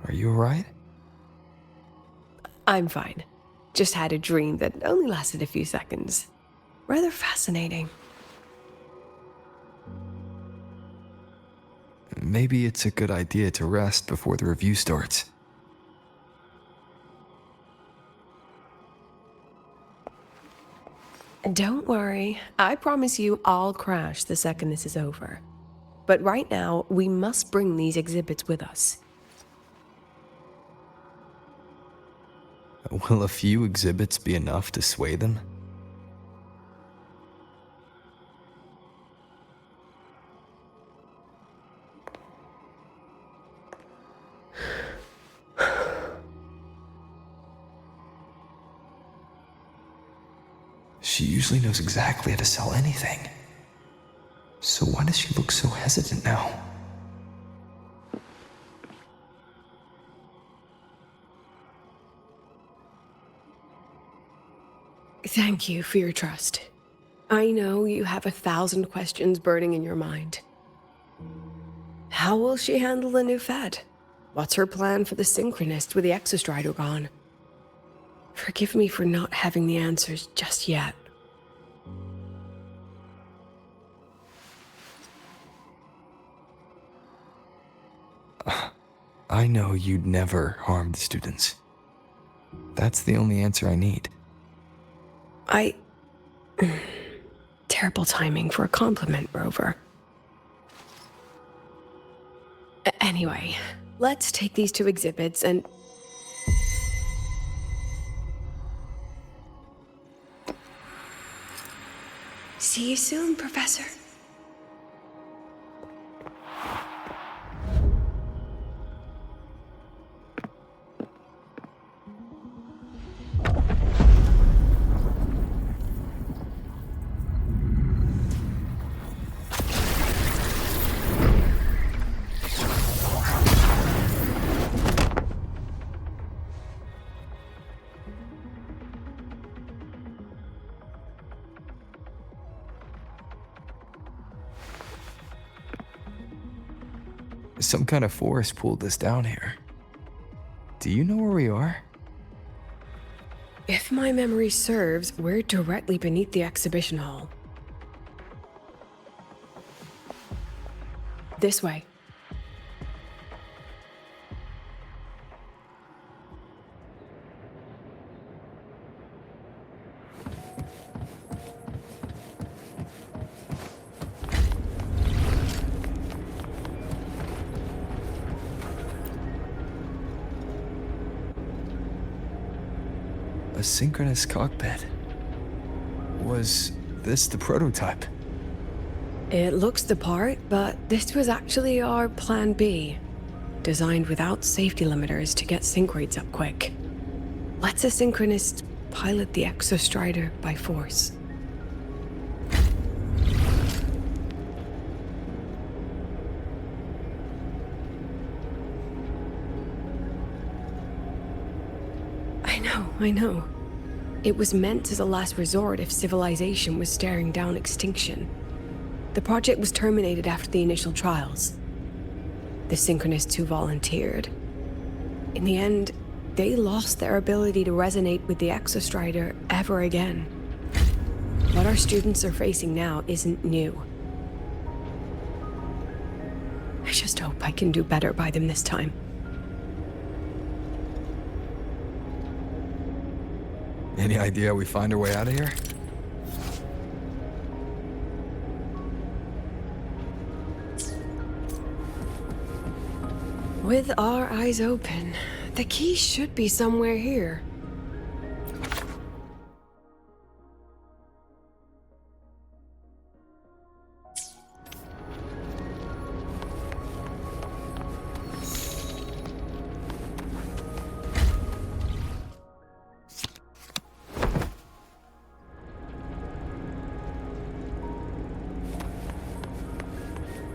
Are you alright? I'm fine. Just had a dream that only lasted a few seconds. Rather fascinating. Maybe it's a good idea to rest before the review starts. Don't worry. I promise you I'll crash the second this is over. But right now, we must bring these exhibits with us. Will a few exhibits be enough to sway them? She usually knows exactly how to sell anything. So why does she look so hesitant now? Thank you for your trust. I know you have 1,000 questions burning in your mind. How will she handle the new fad? What's her plan for the synchronist with the exostrider gone? Forgive me for not having the answers just yet. I know you'd never harm the students. That's the only answer I need. Terrible timing for a compliment, Rover. Anyway, let's take these 2 exhibits and... See you soon, Professor. Some kind of force pulled us down here. Do you know where we are? If my memory serves, we're directly beneath the exhibition hall. This way. A synchronous cockpit. Was this the prototype? It looks the part, but this was actually our plan B. Designed without safety limiters to get sync rates up quick. Let's a synchronist pilot the exostrider by force. I know. It was meant as a last resort if civilization was staring down extinction. The project was terminated after the initial trials. The synchronists who volunteered. In the end, they lost their ability to resonate with the exostrider ever again. What our students are facing now isn't new. I just hope I can do better by them this time. Any idea how we find our way out of here? With our eyes open, the key should be somewhere here.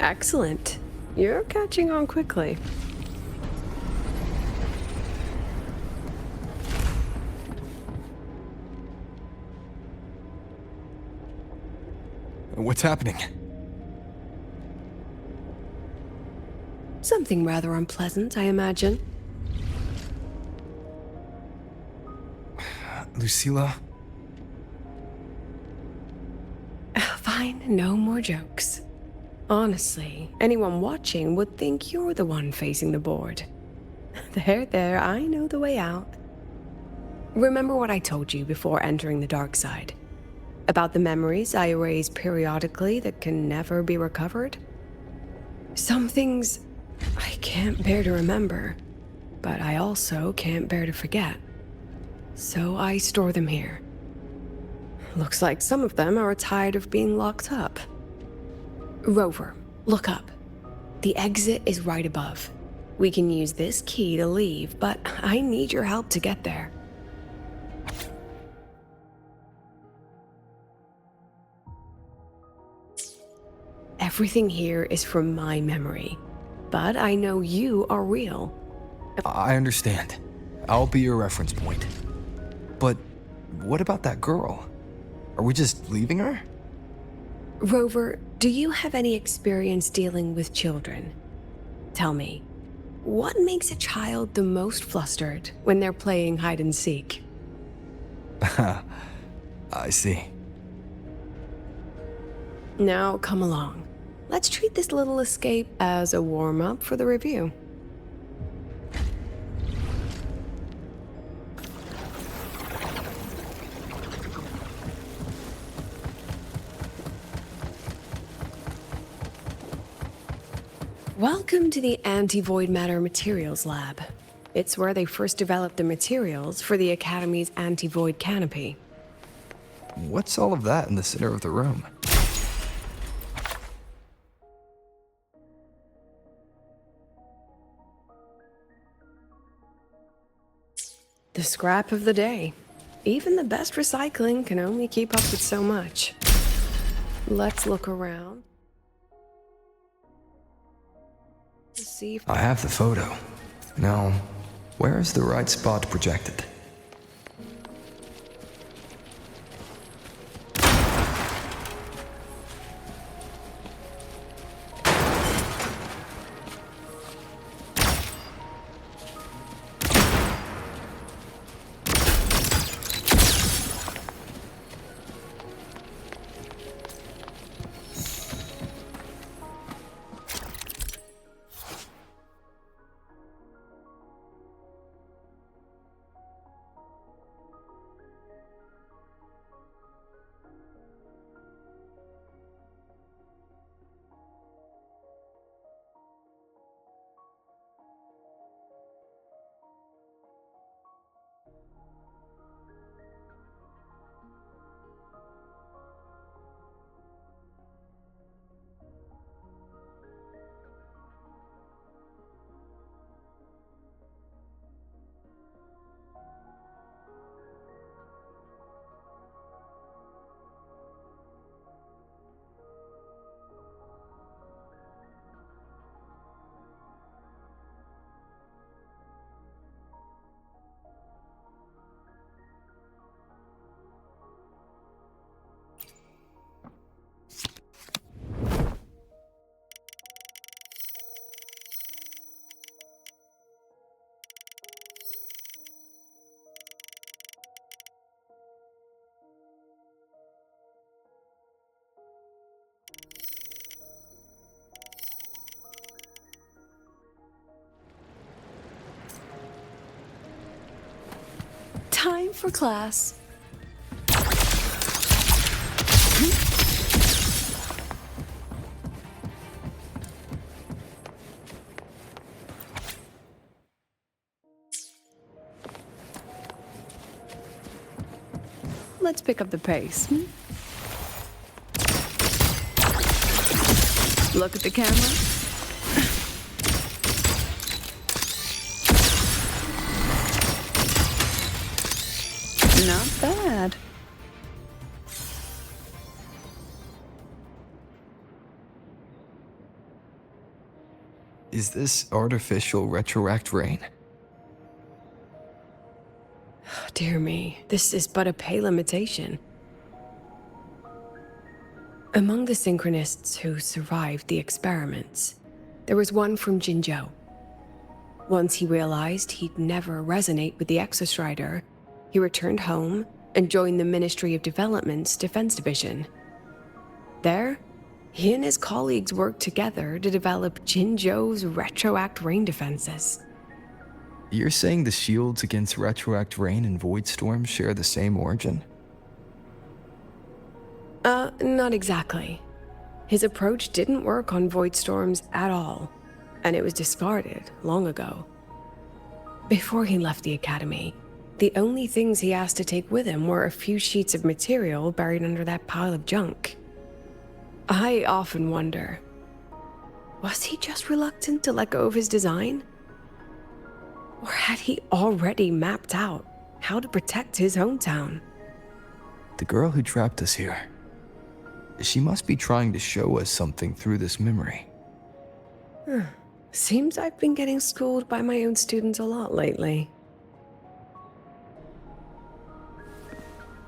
Excellent. You're catching on quickly. What's happening? Something rather unpleasant, I imagine. Lucilla? Fine, no more jokes. Honestly, anyone watching would think you're the one facing the board. There, I know the way out. Remember what I told you before entering the dark side? About the memories I erase periodically that can never be recovered? Some things I can't bear to remember, but I also can't bear to forget. So I store them here. Looks like some of them are tired of being locked up. Rover, look up. The exit is right above. We can use this key to leave, but I need your help to get there. Everything here is from my memory, but I know you are real. I understand. I'll be your reference point. But what about that girl? Are we just leaving her? Rover, do you have any experience dealing with children? Tell me, what makes a child the most flustered when they're playing hide and seek? I see. Now come along. Let's treat this little escape as a warm-up for the review. Welcome to the Anti-Void Matter Materials Lab. It's where they first developed the materials for the Academy's anti-void canopy. What's all of that in the center of the room? The scrap of the day. Even the best recycling can only keep up with so much. Let's look around. See if I have the photo. Now, where is the right spot projected? time for class. Let's pick up the pace. Look at the camera. Not bad. Is this artificial retroact rain? Dear me, this is but a pale imitation. Among the synchronists who survived the experiments, there was one from Jinzhou. Once he realized he'd never resonate with the Exostrider, he returned home and joined the Ministry of Development's Defense Division. There, he and his colleagues worked together to develop Jinzhou's retroact rain defenses. You're saying the shields against retroact rain and void storms share the same origin? Not exactly. His approach didn't work on void storms at all, and it was discarded long ago. Before he left the academy, the only things he asked to take with him were a few sheets of material buried under that pile of junk. I often wonder, was he just reluctant to let go of his design? Or had he already mapped out how to protect his hometown? The girl who trapped us here, she must be trying to show us something through this memory. Seems I've been getting schooled by my own students a lot lately.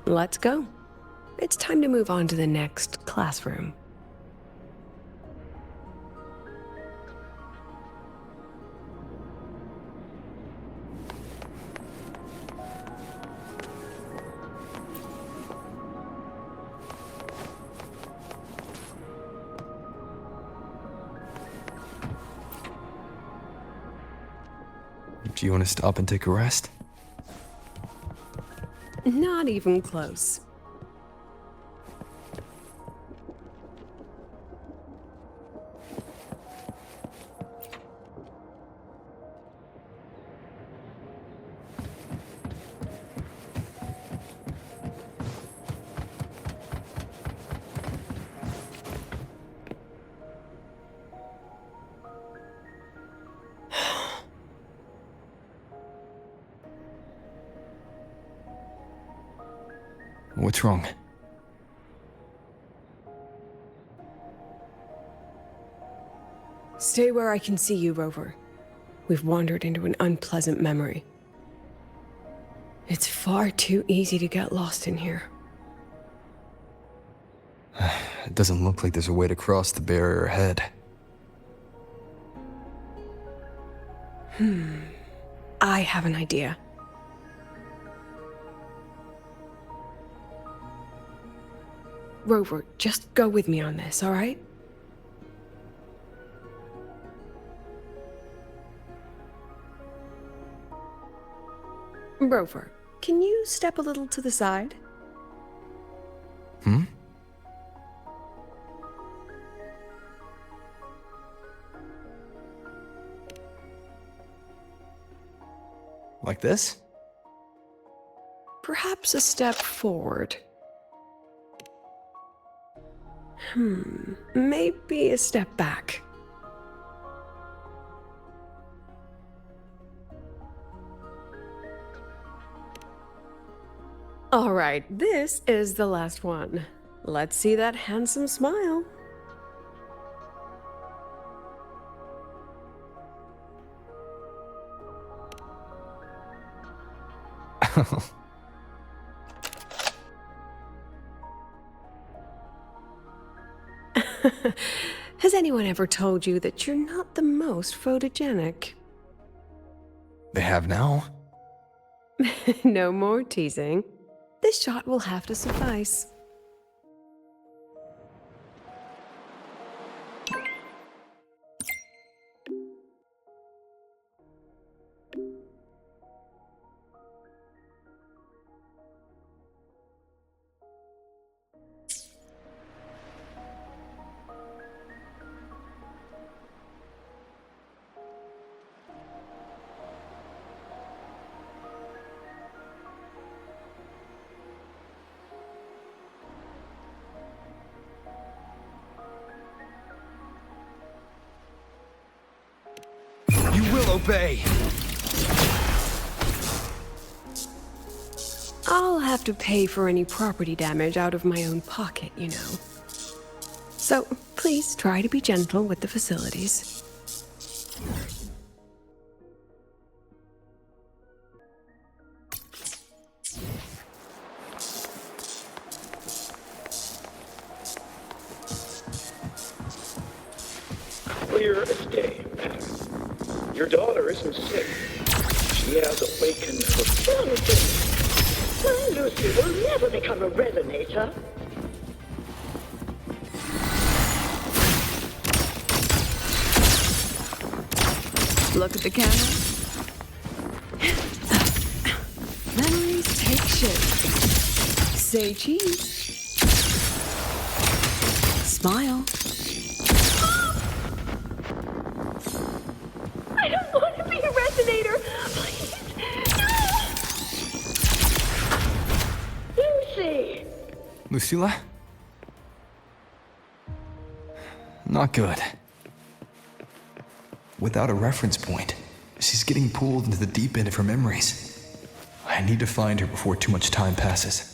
Let's go. It's time to move on to the next classroom. Do you want to stop and take a rest? Not even close. What's wrong? Stay where I can see you, Rover. We've wandered into an unpleasant memory. It's far too easy to get lost in here. It doesn't look like there's a way to cross the barrier ahead. I have an idea. Rover, just go with me on this, all right? Rover, can you step a little to the side? Like this? Perhaps a step forward. Maybe a step back. All right, this is the last one. Let's see that handsome smile. Has anyone ever told you that you're not the most photogenic? They have now? No more teasing. This shot will have to suffice. Obey. I'll have to pay for any property damage out of my own pocket, you know. So please try to be gentle with the facilities. Clear as day, madam. Your daughter isn't sick. She has awakened her... Nonsense! My Lucy will never become a resonator. Look at the camera. Memories take shape. Say cheese. Smile. I don't want to be a resonator! Please! No! Lucy! Lucilla? Not good. Without a reference point, she's getting pulled into the deep end of her memories. I need to find her before too much time passes.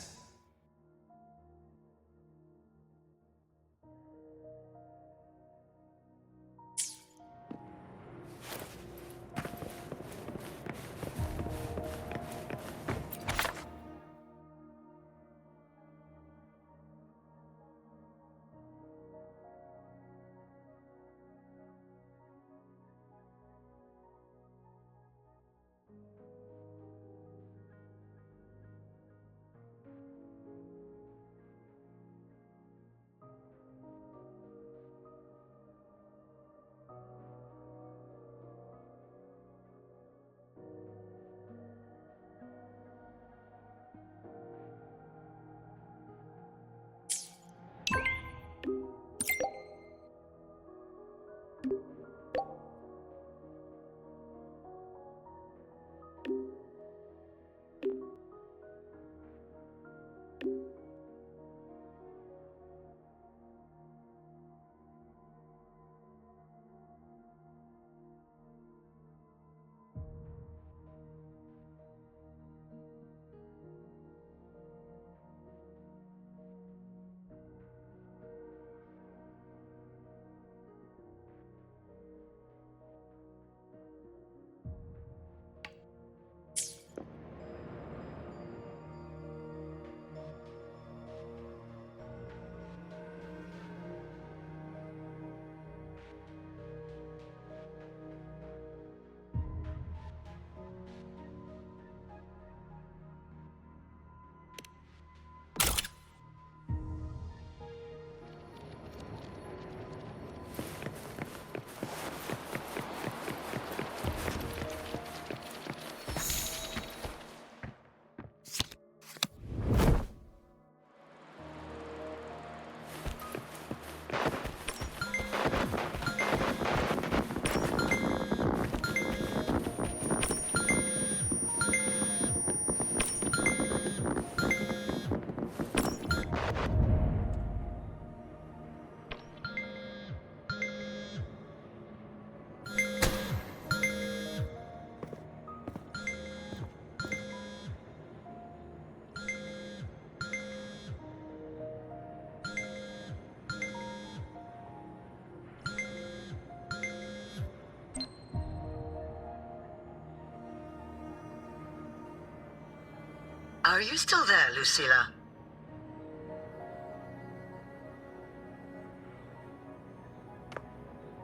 Are you still there, Lucilla?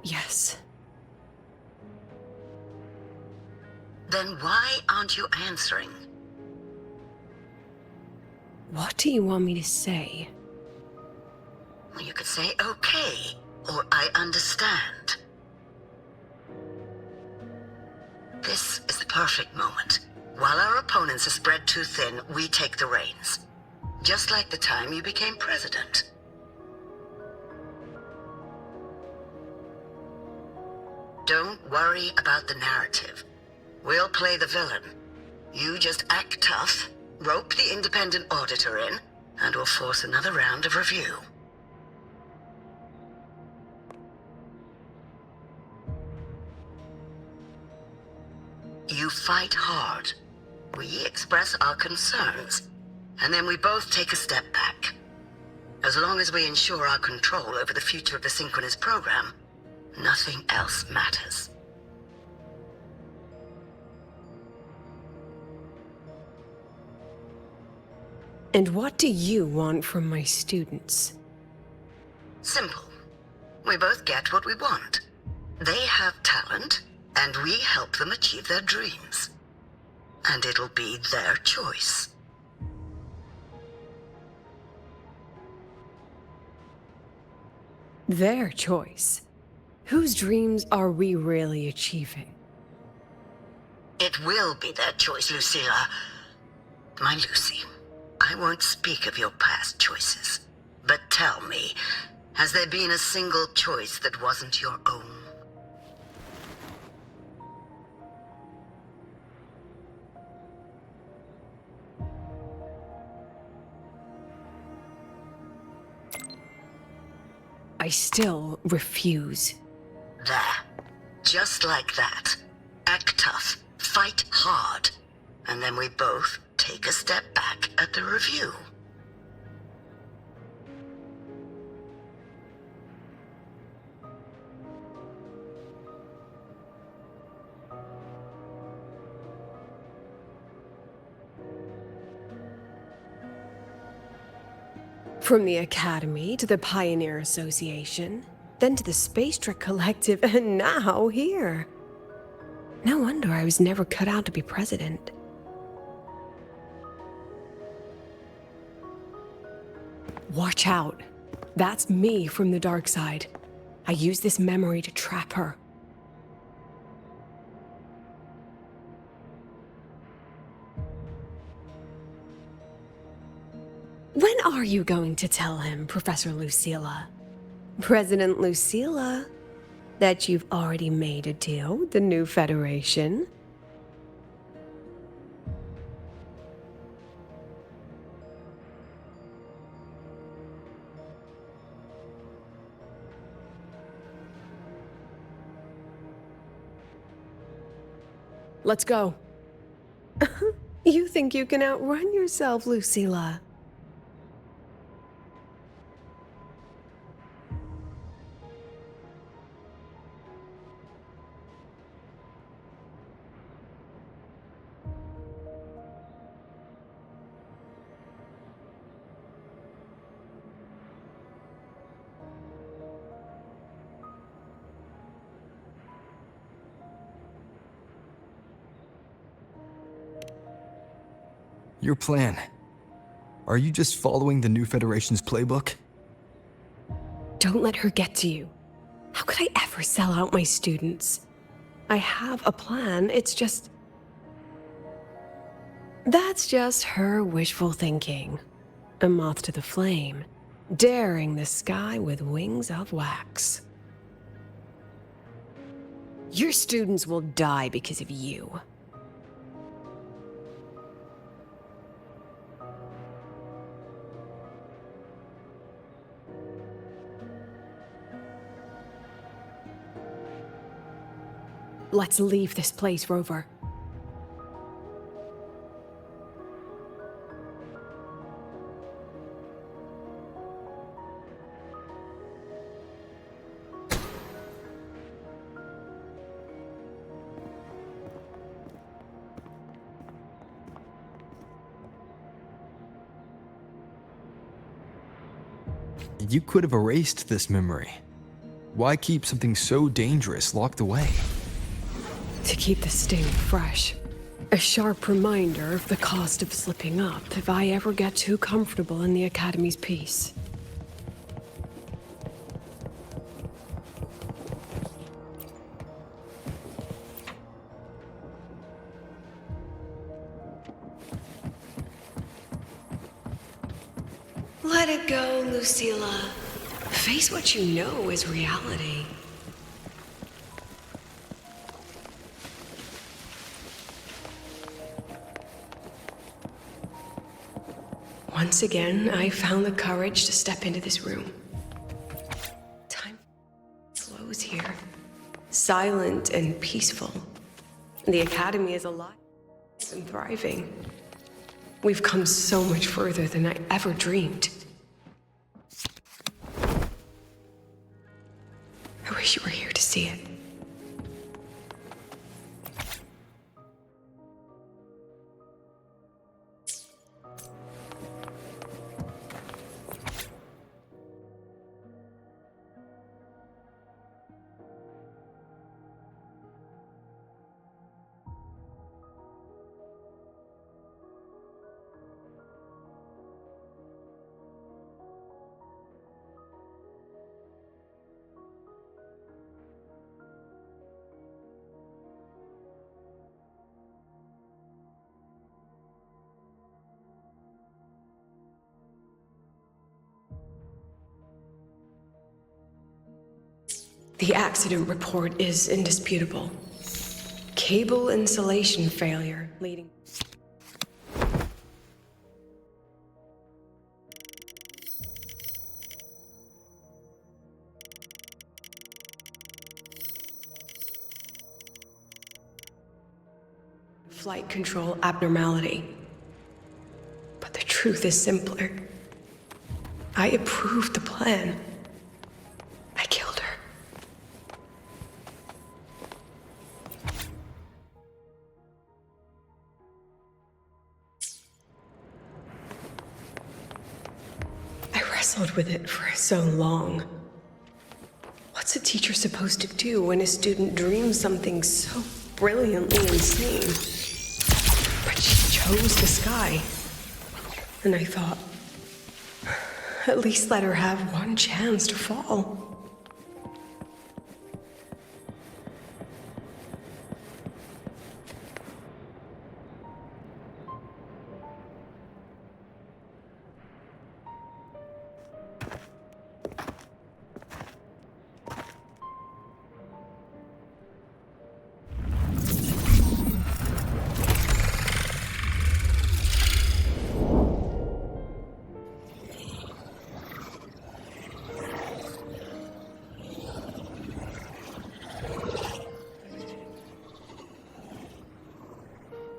Yes. Then why aren't you answering? What do you want me to say? Well, you could say okay, or I understand. This is the perfect moment. While our opponents are spread too thin, we take the reins. Just like the time you became president. Don't worry about the narrative. We'll play the villain. You just act tough, rope the independent auditor in, and we'll force another round of review. You fight hard. We express our concerns, and then we both take a step back. As long as we ensure our control over the future of the synchronous program, nothing else matters. And what do you want from my students? Simple. We both get what we want. They have talent, and we help them achieve their dreams. And it'll be their choice. Their choice? Whose dreams are we really achieving? It will be their choice, Lucilla. My Lucy, I won't speak of your past choices. But tell me, has there been a single choice that wasn't your own? I still refuse. There. Just like that. Act tough. Fight hard. And then we both take a step back at the review. From the Academy to the Pioneer Association, then to the Space Trek Collective, and now here. No wonder I was never cut out to be president. Watch out. That's me from the dark side. I use this memory to trap her. When are you going to tell him, Professor Lucilla? President Lucilla, that you've already made a deal with the new Federation? Let's go. You think you can outrun yourself, Lucilla? Your plan. Are you just following the new Federation's playbook? Don't let her get to you. How could I ever sell out my students? I have a plan, it's just... That's just her wishful thinking. A moth to the flame, daring the sky with wings of wax. Your students will die because of you. Let's leave this place, Rover. You could have erased this memory. Why keep something so dangerous locked away? To keep the sting fresh. A sharp reminder of the cost of slipping up if I ever get too comfortable in the Academy's peace. Let it go, Lucilla. Face what you know is reality. Once again, I found the courage to step into this room. Time slows here. Silent and peaceful. The Academy is alive and thriving. We've come so much further than I ever dreamed. I wish you were here to see it. The accident report is indisputable. Cable insulation failure leading... flight control abnormality. But the truth is simpler. I approved the plan. I killed her. I wrestled with it for so long. What's a teacher supposed to do when a student dreams something so brilliantly insane? But she chose the sky. And I thought, at least let her have one chance to fall.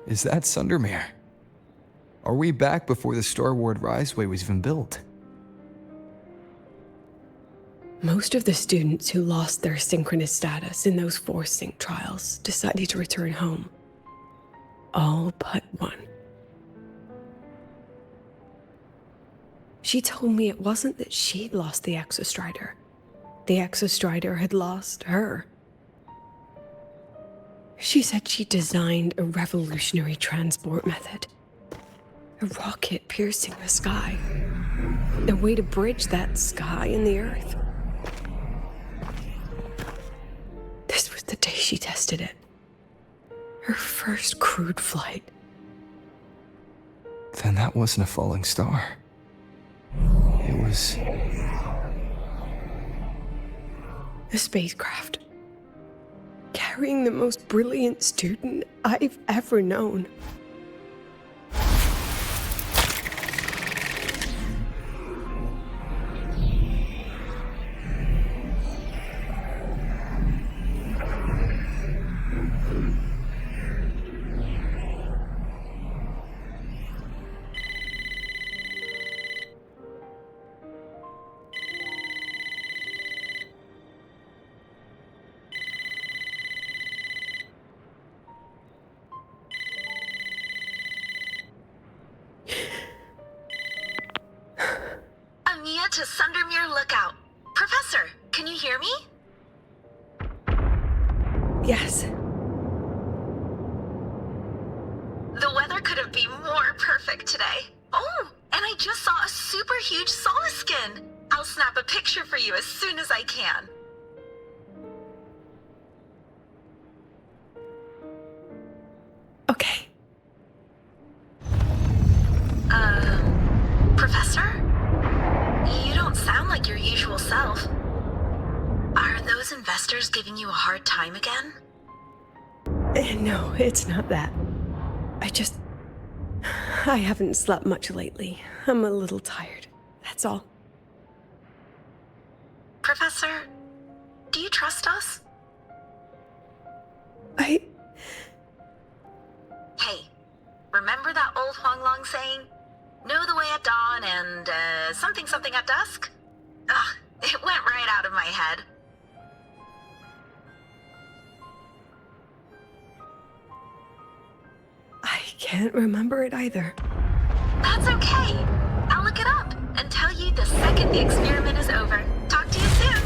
Is that Sundermere? Are we back before the Star Ward Riseway was even built? Most of the students who lost their synchronous status in those force sync trials decided to return home. All but one. She told me it wasn't that she'd lost the Exostrider. The Exostrider had lost her. She said she designed a revolutionary transport method. A rocket piercing the sky. A way to bridge that sky and the Earth. This was the day she tested it. Her first crewed flight. Then that wasn't a falling star. It was... a spacecraft. Carrying the most brilliant student I've ever known. To Sundermere Lookout. Professor, can you hear me? Yes. The weather couldn't be more perfect today. Oh, and I just saw a super huge solaskin. I'll snap a picture for you as soon as I can. Okay. Professor? You don't sound like your usual self. Are those investors giving you a hard time again? No, it's not that. I haven't slept much lately. I'm a little tired. That's all. Professor, do you trust us? Hey, remember that old Huanglong saying? Know the way at dawn and, something at dusk? Ugh, it went right out of my head. I can't remember it either. That's okay. I'll look it up and tell you the second the experiment is over. Talk to you soon.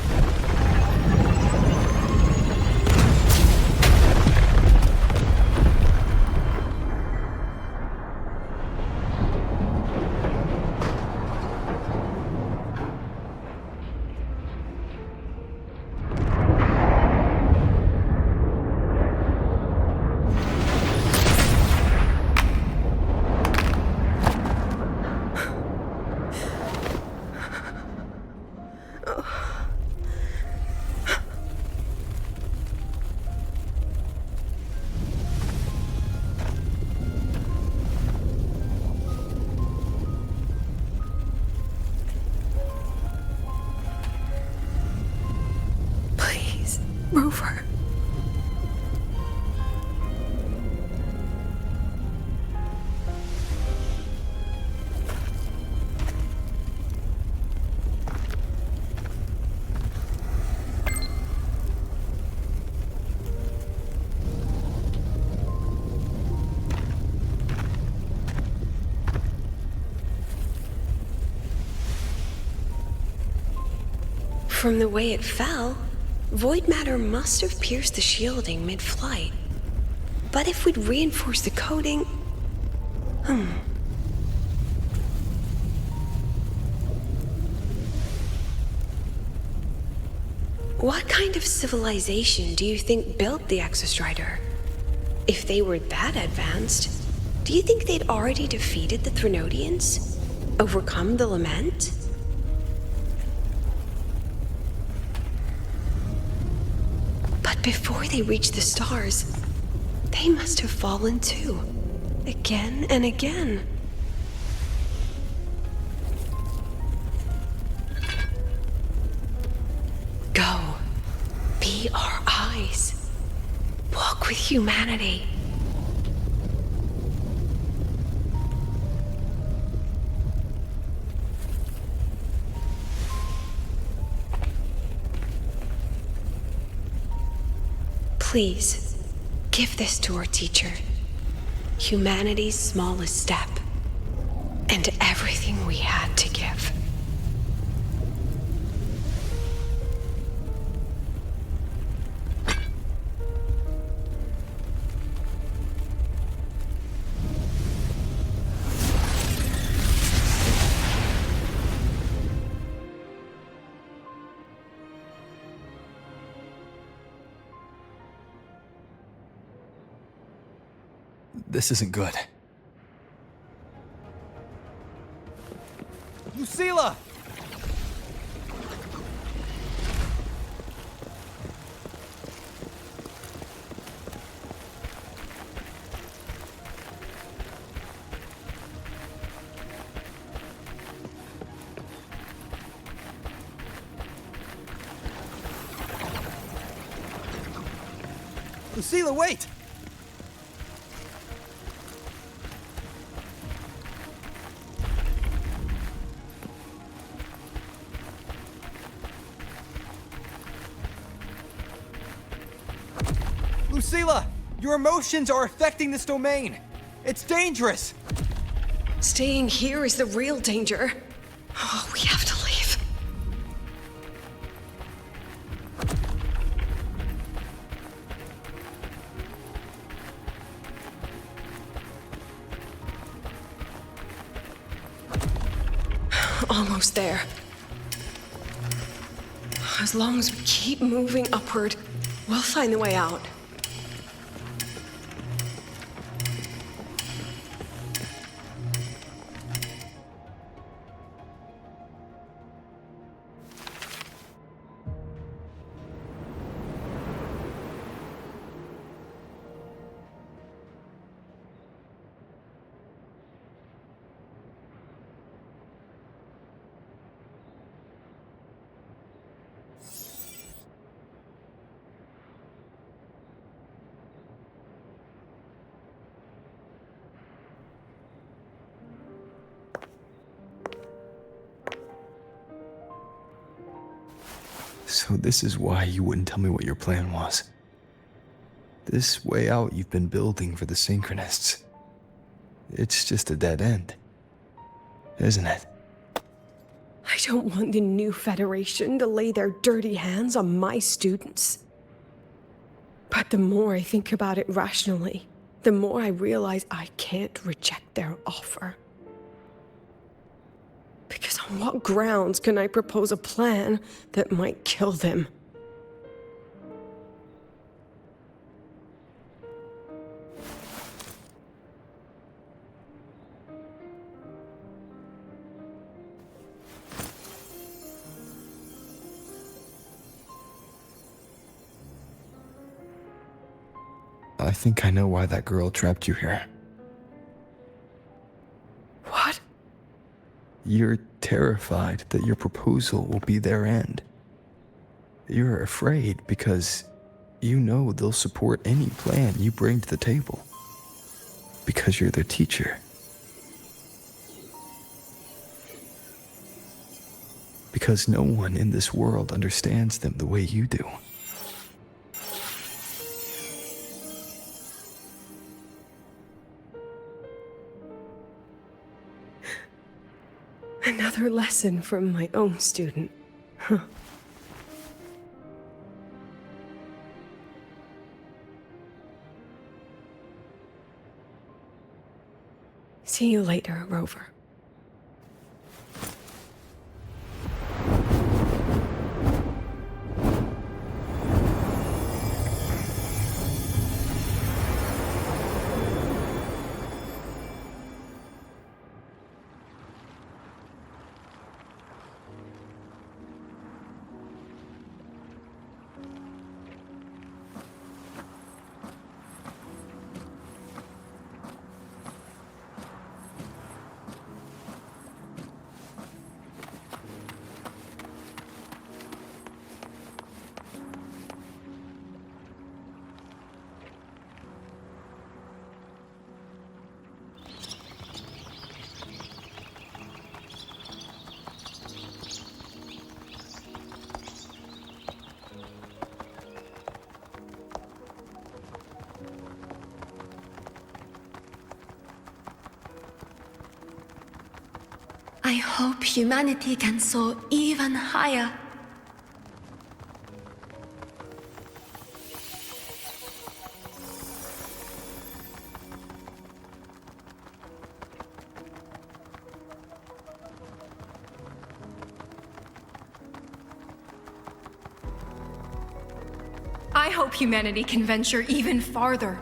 From the way it fell, void matter must have pierced the shielding mid-flight. But if we'd reinforced the coating... What kind of civilization do you think built the Exostrider? If they were that advanced, do you think they'd already defeated the Threnodians? Overcome the Lament? But before they reached the stars, they must have fallen too. Again and again. Go. Be our eyes. Walk with humanity. Please, give this to our teacher. Humanity's smallest step. And everything we had to give. This isn't good. Lucilla! Lucilla, wait! Lucilla! Your emotions are affecting this domain! It's dangerous! Staying here is the real danger. Oh, we have to leave. Almost there. As long as we keep moving upward, we'll find the way out. So this is why you wouldn't tell me what your plan was. This way out you've been building for the Synchronists. It's just a dead end, isn't it? I don't want the new Federation to lay their dirty hands on my students. But the more I think about it rationally, the more I realize I can't reject their offer. Because on what grounds can I propose a plan that might kill them? I think I know why that girl trapped you here. What? You're terrified that your proposal will be their end. You're afraid because you know they'll support any plan you bring to the table. Because you're their teacher. Because no one in this world understands them the way you do. Another lesson from my own student. Huh. See you later, Rover. I hope humanity can soar even higher. I hope humanity can venture even farther.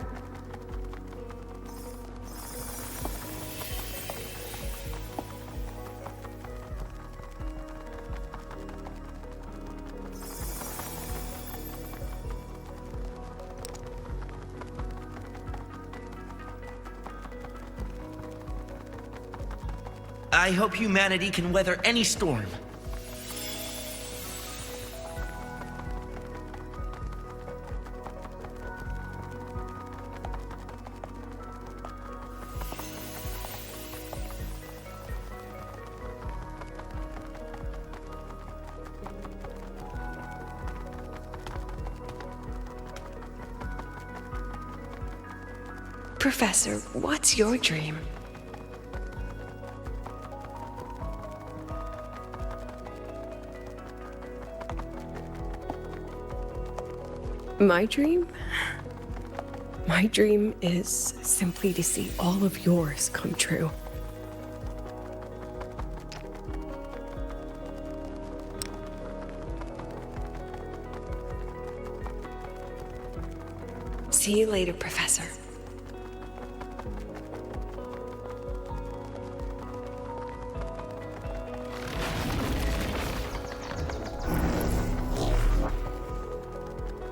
I hope humanity can weather any storm. Professor, what's your dream? My dream? My dream is simply to see all of yours come true. See you later, Professor.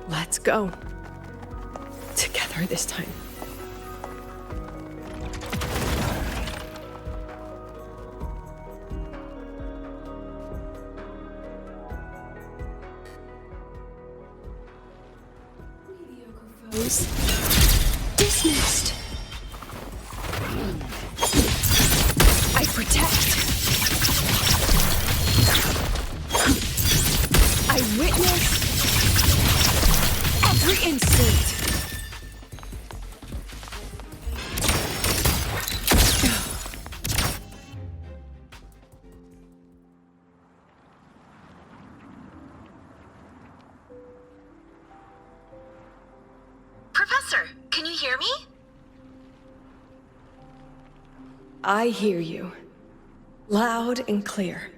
Let's go. Together this time. Dismissed. I protect. I witness. Every instant. Professor, can you hear me? I hear you. Loud and clear.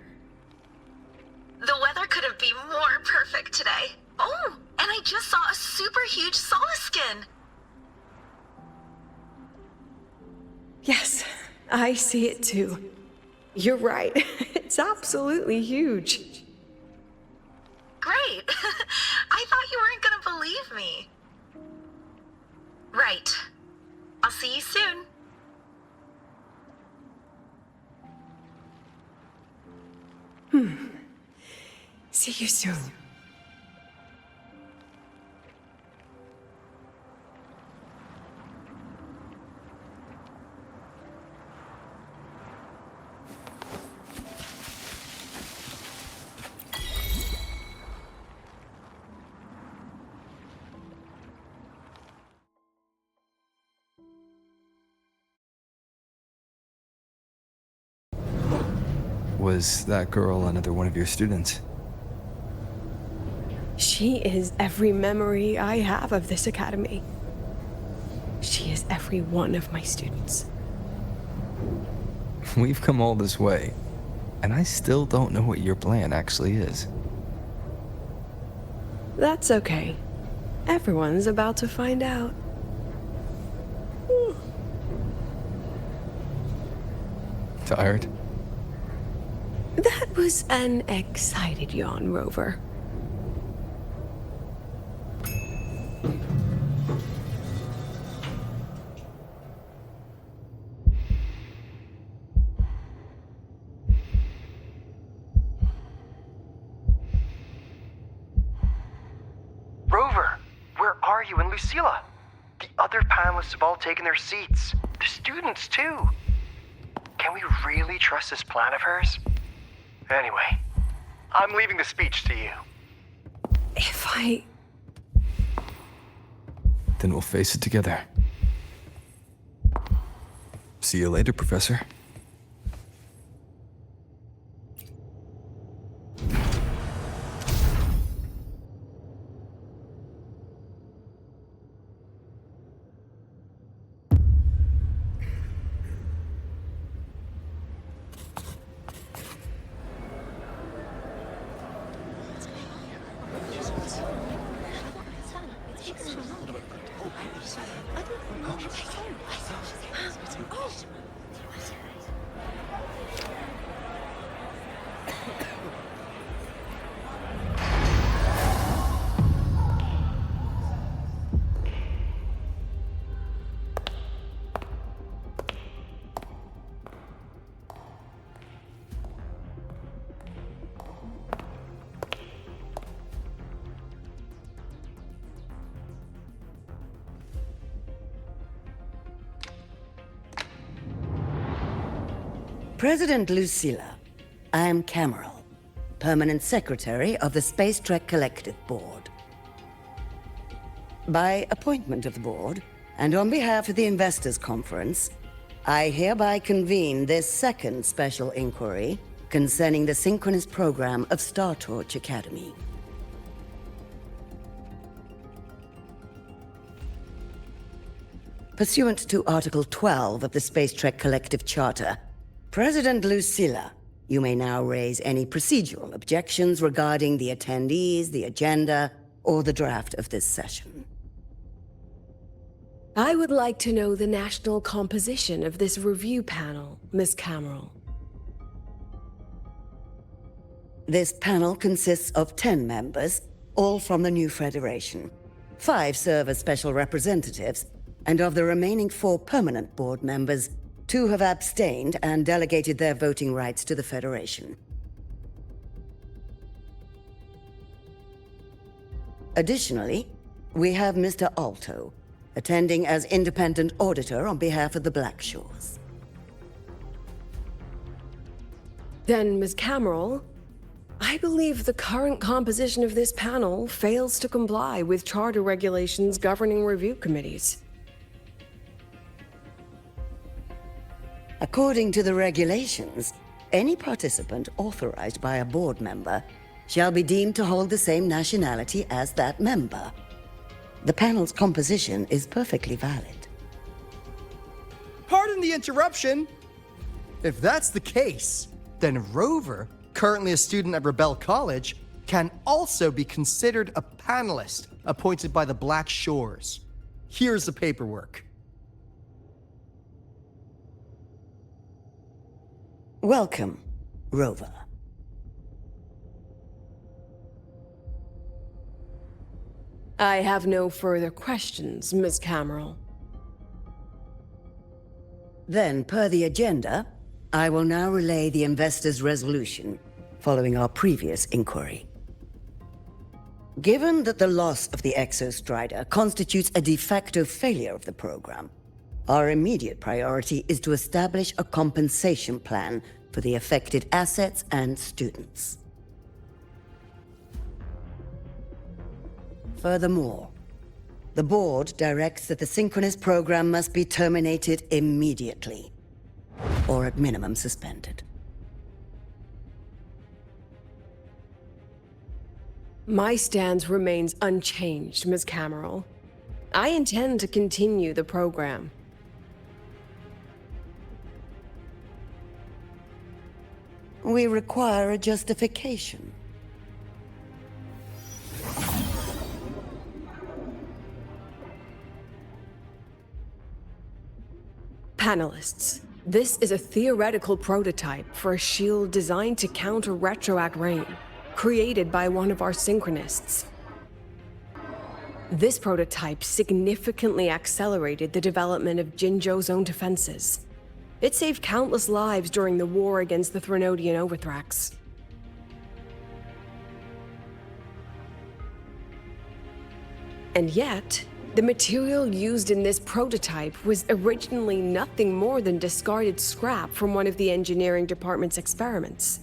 The weather couldn't be more perfect today. Oh, and I just saw a super huge solaskin. Yes, I see it too. You're right. It's absolutely huge. Great. I thought you weren't gonna believe me. Right. I'll see you soon. See you soon. Was that girl another one of your students? She is every memory I have of this academy. She is every one of my students. We've come all this way, and I still don't know what your plan actually is. That's okay. Everyone's about to find out. Tired? That was an excited yawn, Rover. Rover, where are you and Lucilla? The other panelists have all taken their seats. The students, too. Can we really trust this plan of hers? Anyway, I'm leaving the speech to you. If I... Then we'll face it together. See you later, Professor. President Lucilla, I am Cameron, Permanent Secretary of the Space Trek Collective Board. By appointment of the Board, and on behalf of the Investors Conference, I hereby convene this second special inquiry concerning the synchronous program of Star Torch Academy. Pursuant to Article 12 of the Space Trek Collective Charter, President Lucilla, you may now raise any procedural objections regarding the attendees, the agenda, or the draft of this session. I would like to know the national composition of this review panel, Miss Cameron. This panel consists of 10 members, all from the new Federation. 5 serve as special representatives, and of the remaining 4 permanent board members, 2 have abstained and delegated their voting rights to the Federation. Additionally, we have Mr. Alto, attending as independent auditor on behalf of the Blackshores. Then, Ms. Cameron, I believe the current composition of this panel fails to comply with charter regulations governing review committees. According to the regulations, any participant authorized by a board member shall be deemed to hold the same nationality as that member. The panel's composition is perfectly valid. Pardon the interruption. If that's the case, then Rover, currently a student at Rebel College, can also be considered a panelist appointed by the Black Shores. Here's the paperwork. Welcome, Rover. I have no further questions, Ms. Cameron. Then, per the agenda, I will now relay the investors' resolution following our previous inquiry. Given that the loss of the Exostrider constitutes a de facto failure of the program, our immediate priority is to establish a compensation plan for the affected assets and students. Furthermore, the board directs that the synchronous program must be terminated immediately, or at minimum suspended. My stance remains unchanged, Ms. Cameron. I intend to continue the program. We require a justification. Panelists, this is a theoretical prototype for a shield designed to counter retroact rain, created by one of our synchronists. This prototype significantly accelerated the development of Jinzhou's own defenses. It saved countless lives during the war against the Threnodian Overthrax. And yet, the material used in this prototype was originally nothing more than discarded scrap from one of the engineering department's experiments.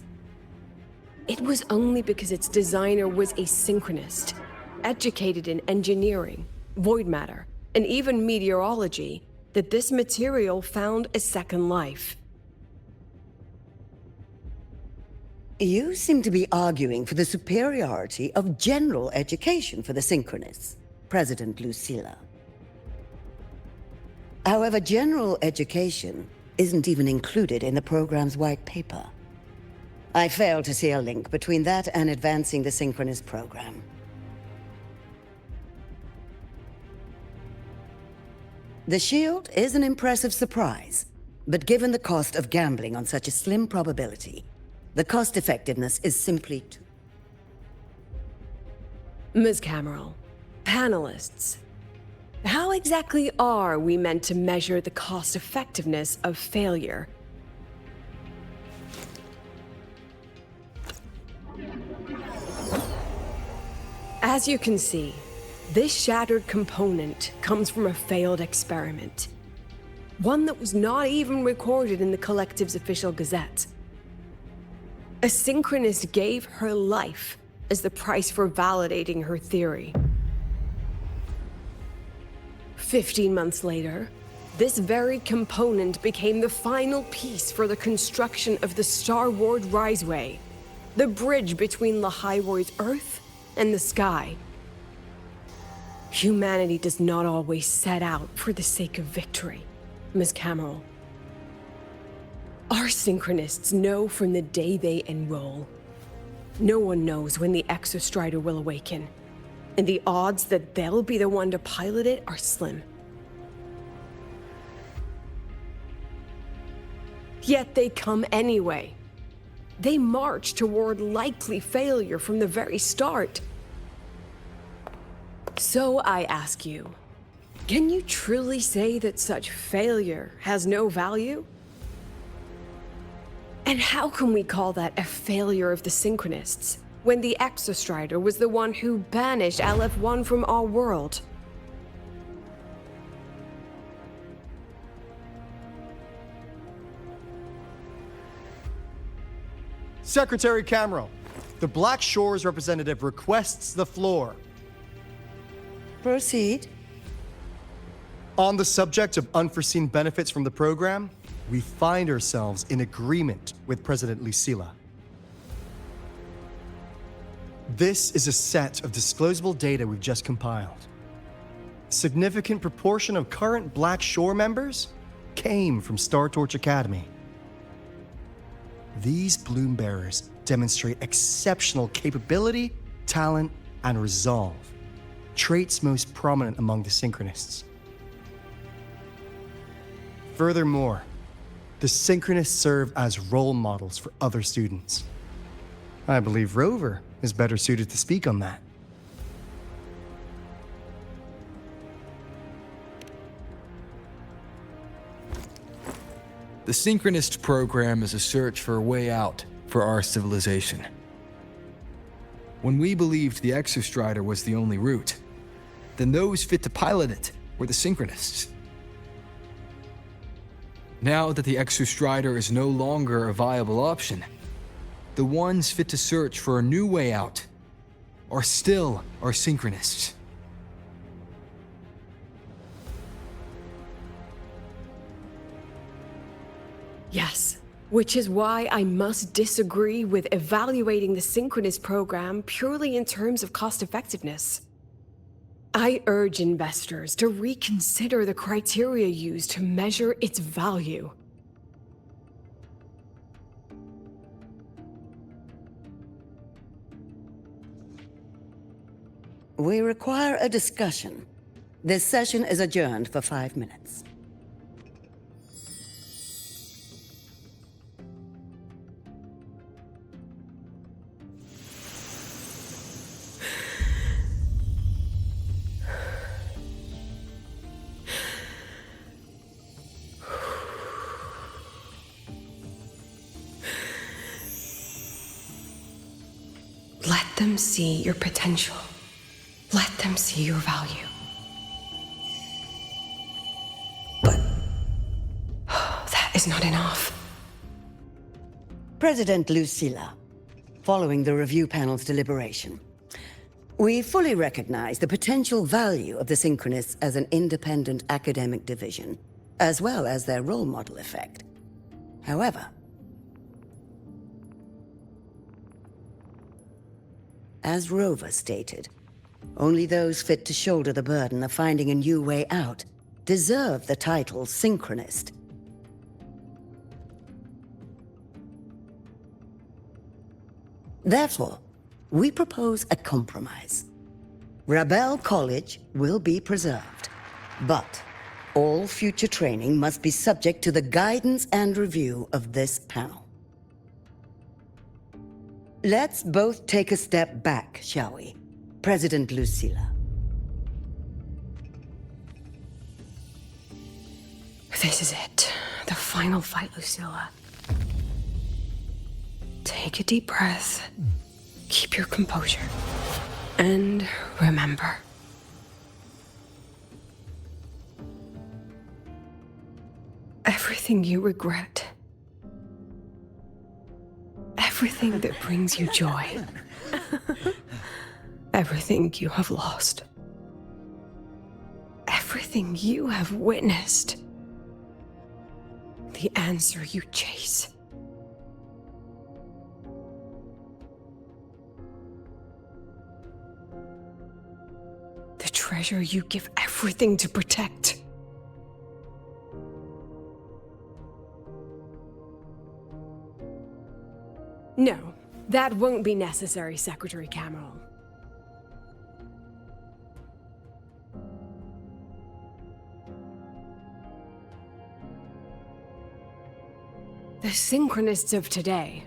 It was only because its designer was a synchronist, educated in engineering, void matter, and even meteorology, that this material found a second life. You seem to be arguing for the superiority of general education for the synchronists, President Lucilla. However, general education isn't even included in the program's white paper. I fail to see a link between that and advancing the synchronous program. The shield is an impressive surprise, but given the cost of gambling on such a slim probability, the cost-effectiveness is simply too... Ms. Cameron, panelists, how exactly are we meant to measure the cost-effectiveness of failure? As you can see, this shattered component comes from a failed experiment. One that was not even recorded in the Collective's official gazette. A synchronist gave her life as the price for validating her theory. 15 months later, this very component became the final piece for the construction of the Star Ward Riseway, the bridge between Lahai's Earth and the sky. Humanity does not always set out for the sake of victory, Ms. Cameron. Our synchronists know from the day they enroll. No one knows when the Exostrider will awaken, and the odds that they'll be the one to pilot it are slim. Yet they come anyway. They march toward likely failure from the very start. So I ask you, can you truly say that such failure has no value? And how can we call that a failure of the Synchronists, when the Exostrider was the one who banished LF1 from our world? Secretary Cameron, the Black Shores representative requests the floor. Proceed. On the subject of unforeseen benefits from the program, we find ourselves in agreement with President Lucilla. This is a set of disclosable data we've just compiled. Significant proportion of current Black Shore members came from Star Torch Academy. These Bloom Bearers demonstrate exceptional capability, talent, and resolve, traits most prominent among the Synchronists. Furthermore, the Synchronists serve as role models for other students. I believe Rover is better suited to speak on that. The Synchronist program is a search for a way out for our civilization. When we believed the Exostrider was the only route, then those fit to pilot it were the Synchronists. Now that the Exostrider is no longer a viable option, the ones fit to search for a new way out are still our Synchronists. Yes, which is why I must disagree with evaluating the Synchronist program purely in terms of cost-effectiveness. I urge investors to reconsider the criteria used to measure its value. We require a discussion. This session is adjourned for 5 minutes. Let them see your potential. Let them see your value. But that is not enough. President Lucilla, following the review panel's deliberation, we fully recognize the potential value of the Synchronists as an independent academic division, as well as their role model effect. However, as Rover stated, only those fit to shoulder the burden of finding a new way out deserve the title Synchronist. Therefore, we propose a compromise. Rabel College will be preserved, but all future training must be subject to the guidance and review of this panel. Let's both take a step back, shall we? President Lucilla. This is it. The final fight, Lucilla. Take a deep breath. Keep your composure. And remember. Everything you regret. Everything that brings you joy. Everything you have lost. Everything you have witnessed. The answer you chase. The treasure you give everything to protect. No, that won't be necessary, Secretary Cameron. The Synchronists of today,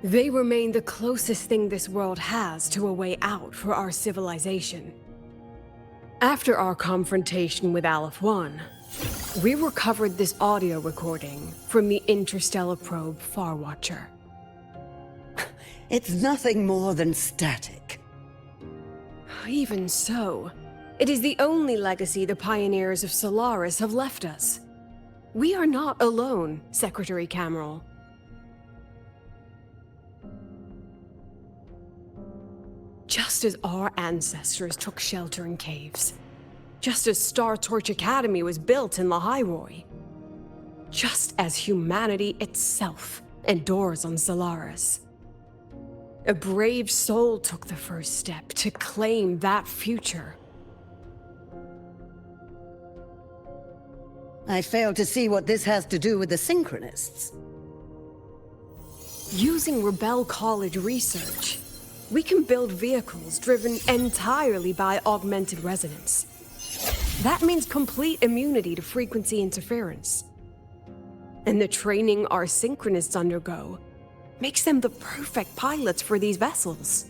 they remain the closest thing this world has to a way out for our civilization. After our confrontation with Aleph 1, we recovered this audio recording from the interstellar probe Farwatcher. It's nothing more than static. Even so, it is the only legacy the pioneers of Solaris have left us. We are not alone, Secretary Cameron. Just as our ancestors took shelter in caves, just as Star Torch Academy was built in Lahai, just as humanity itself endures on Solaris, a brave soul took the first step to claim that future. I fail to see what this has to do with the Synchronists. Using Rebel College research, we can build vehicles driven entirely by augmented resonance. That means complete immunity to frequency interference. And the training our Synchronists undergo makes them the perfect pilots for these vessels.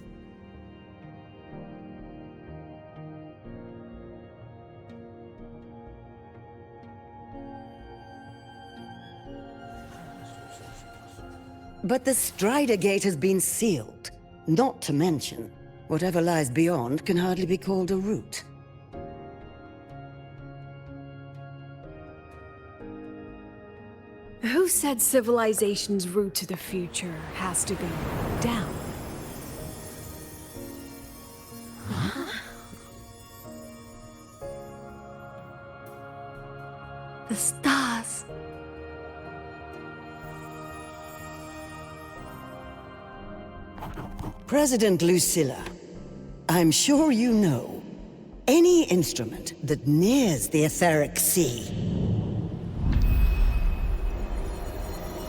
But the Strider Gate has been sealed. Not to mention, whatever lies beyond can hardly be called a route. Who said civilization's route to the future has to go down? The stars. President Lucilla, I'm sure you know, any instrument that nears the etheric sea.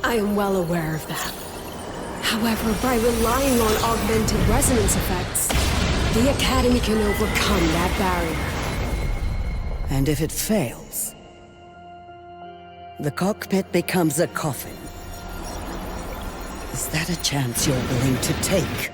I am well aware of that. However, by relying on augmented resonance effects, The Academy can overcome that barrier. And if it fails, the cockpit becomes a coffin. Is that a chance you're willing to take?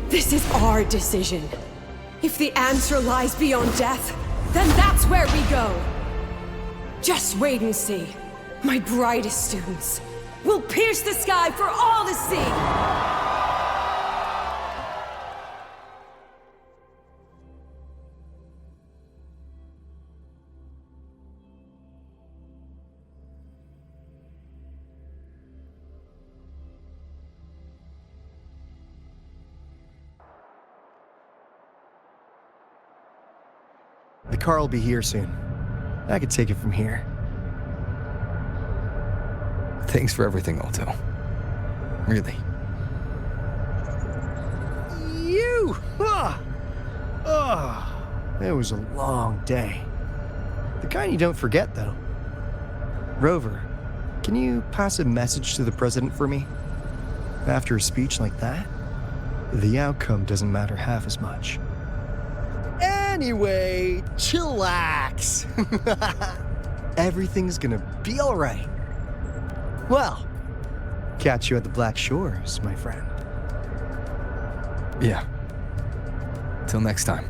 This is our decision. If the answer lies beyond death, then that's where we go. Just wait and see. My brightest students will pierce the sky for all to see. The car will be here soon. I could take it from here. Thanks for everything, Alto. Really. You! It was a long day. The kind you don't forget, though. Rover, can you pass a message to the president for me? After a speech like that, the outcome doesn't matter half as much. Anyway, chillax. Everything's gonna be all right. Well, catch you at the Black Shores, my friend. Yeah. Till next time.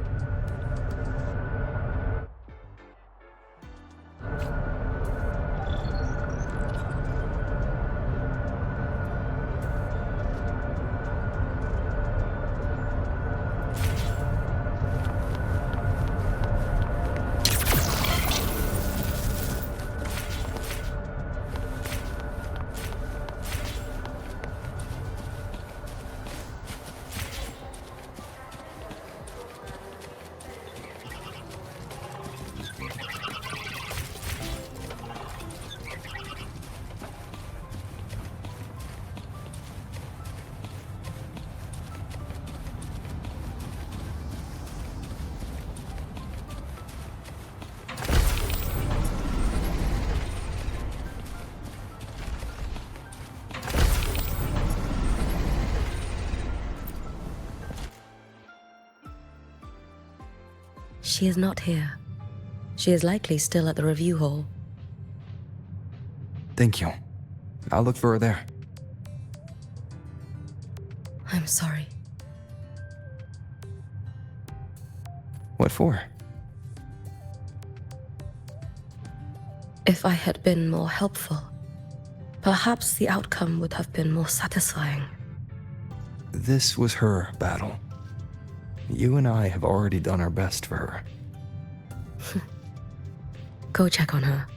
She is not here. She is likely still at the review hall. Thank you. I'll look for her there. I'm sorry. What for? If I had been more helpful, perhaps the outcome would have been more satisfying. This was her battle. You and I have already done our best for her. Go check on her.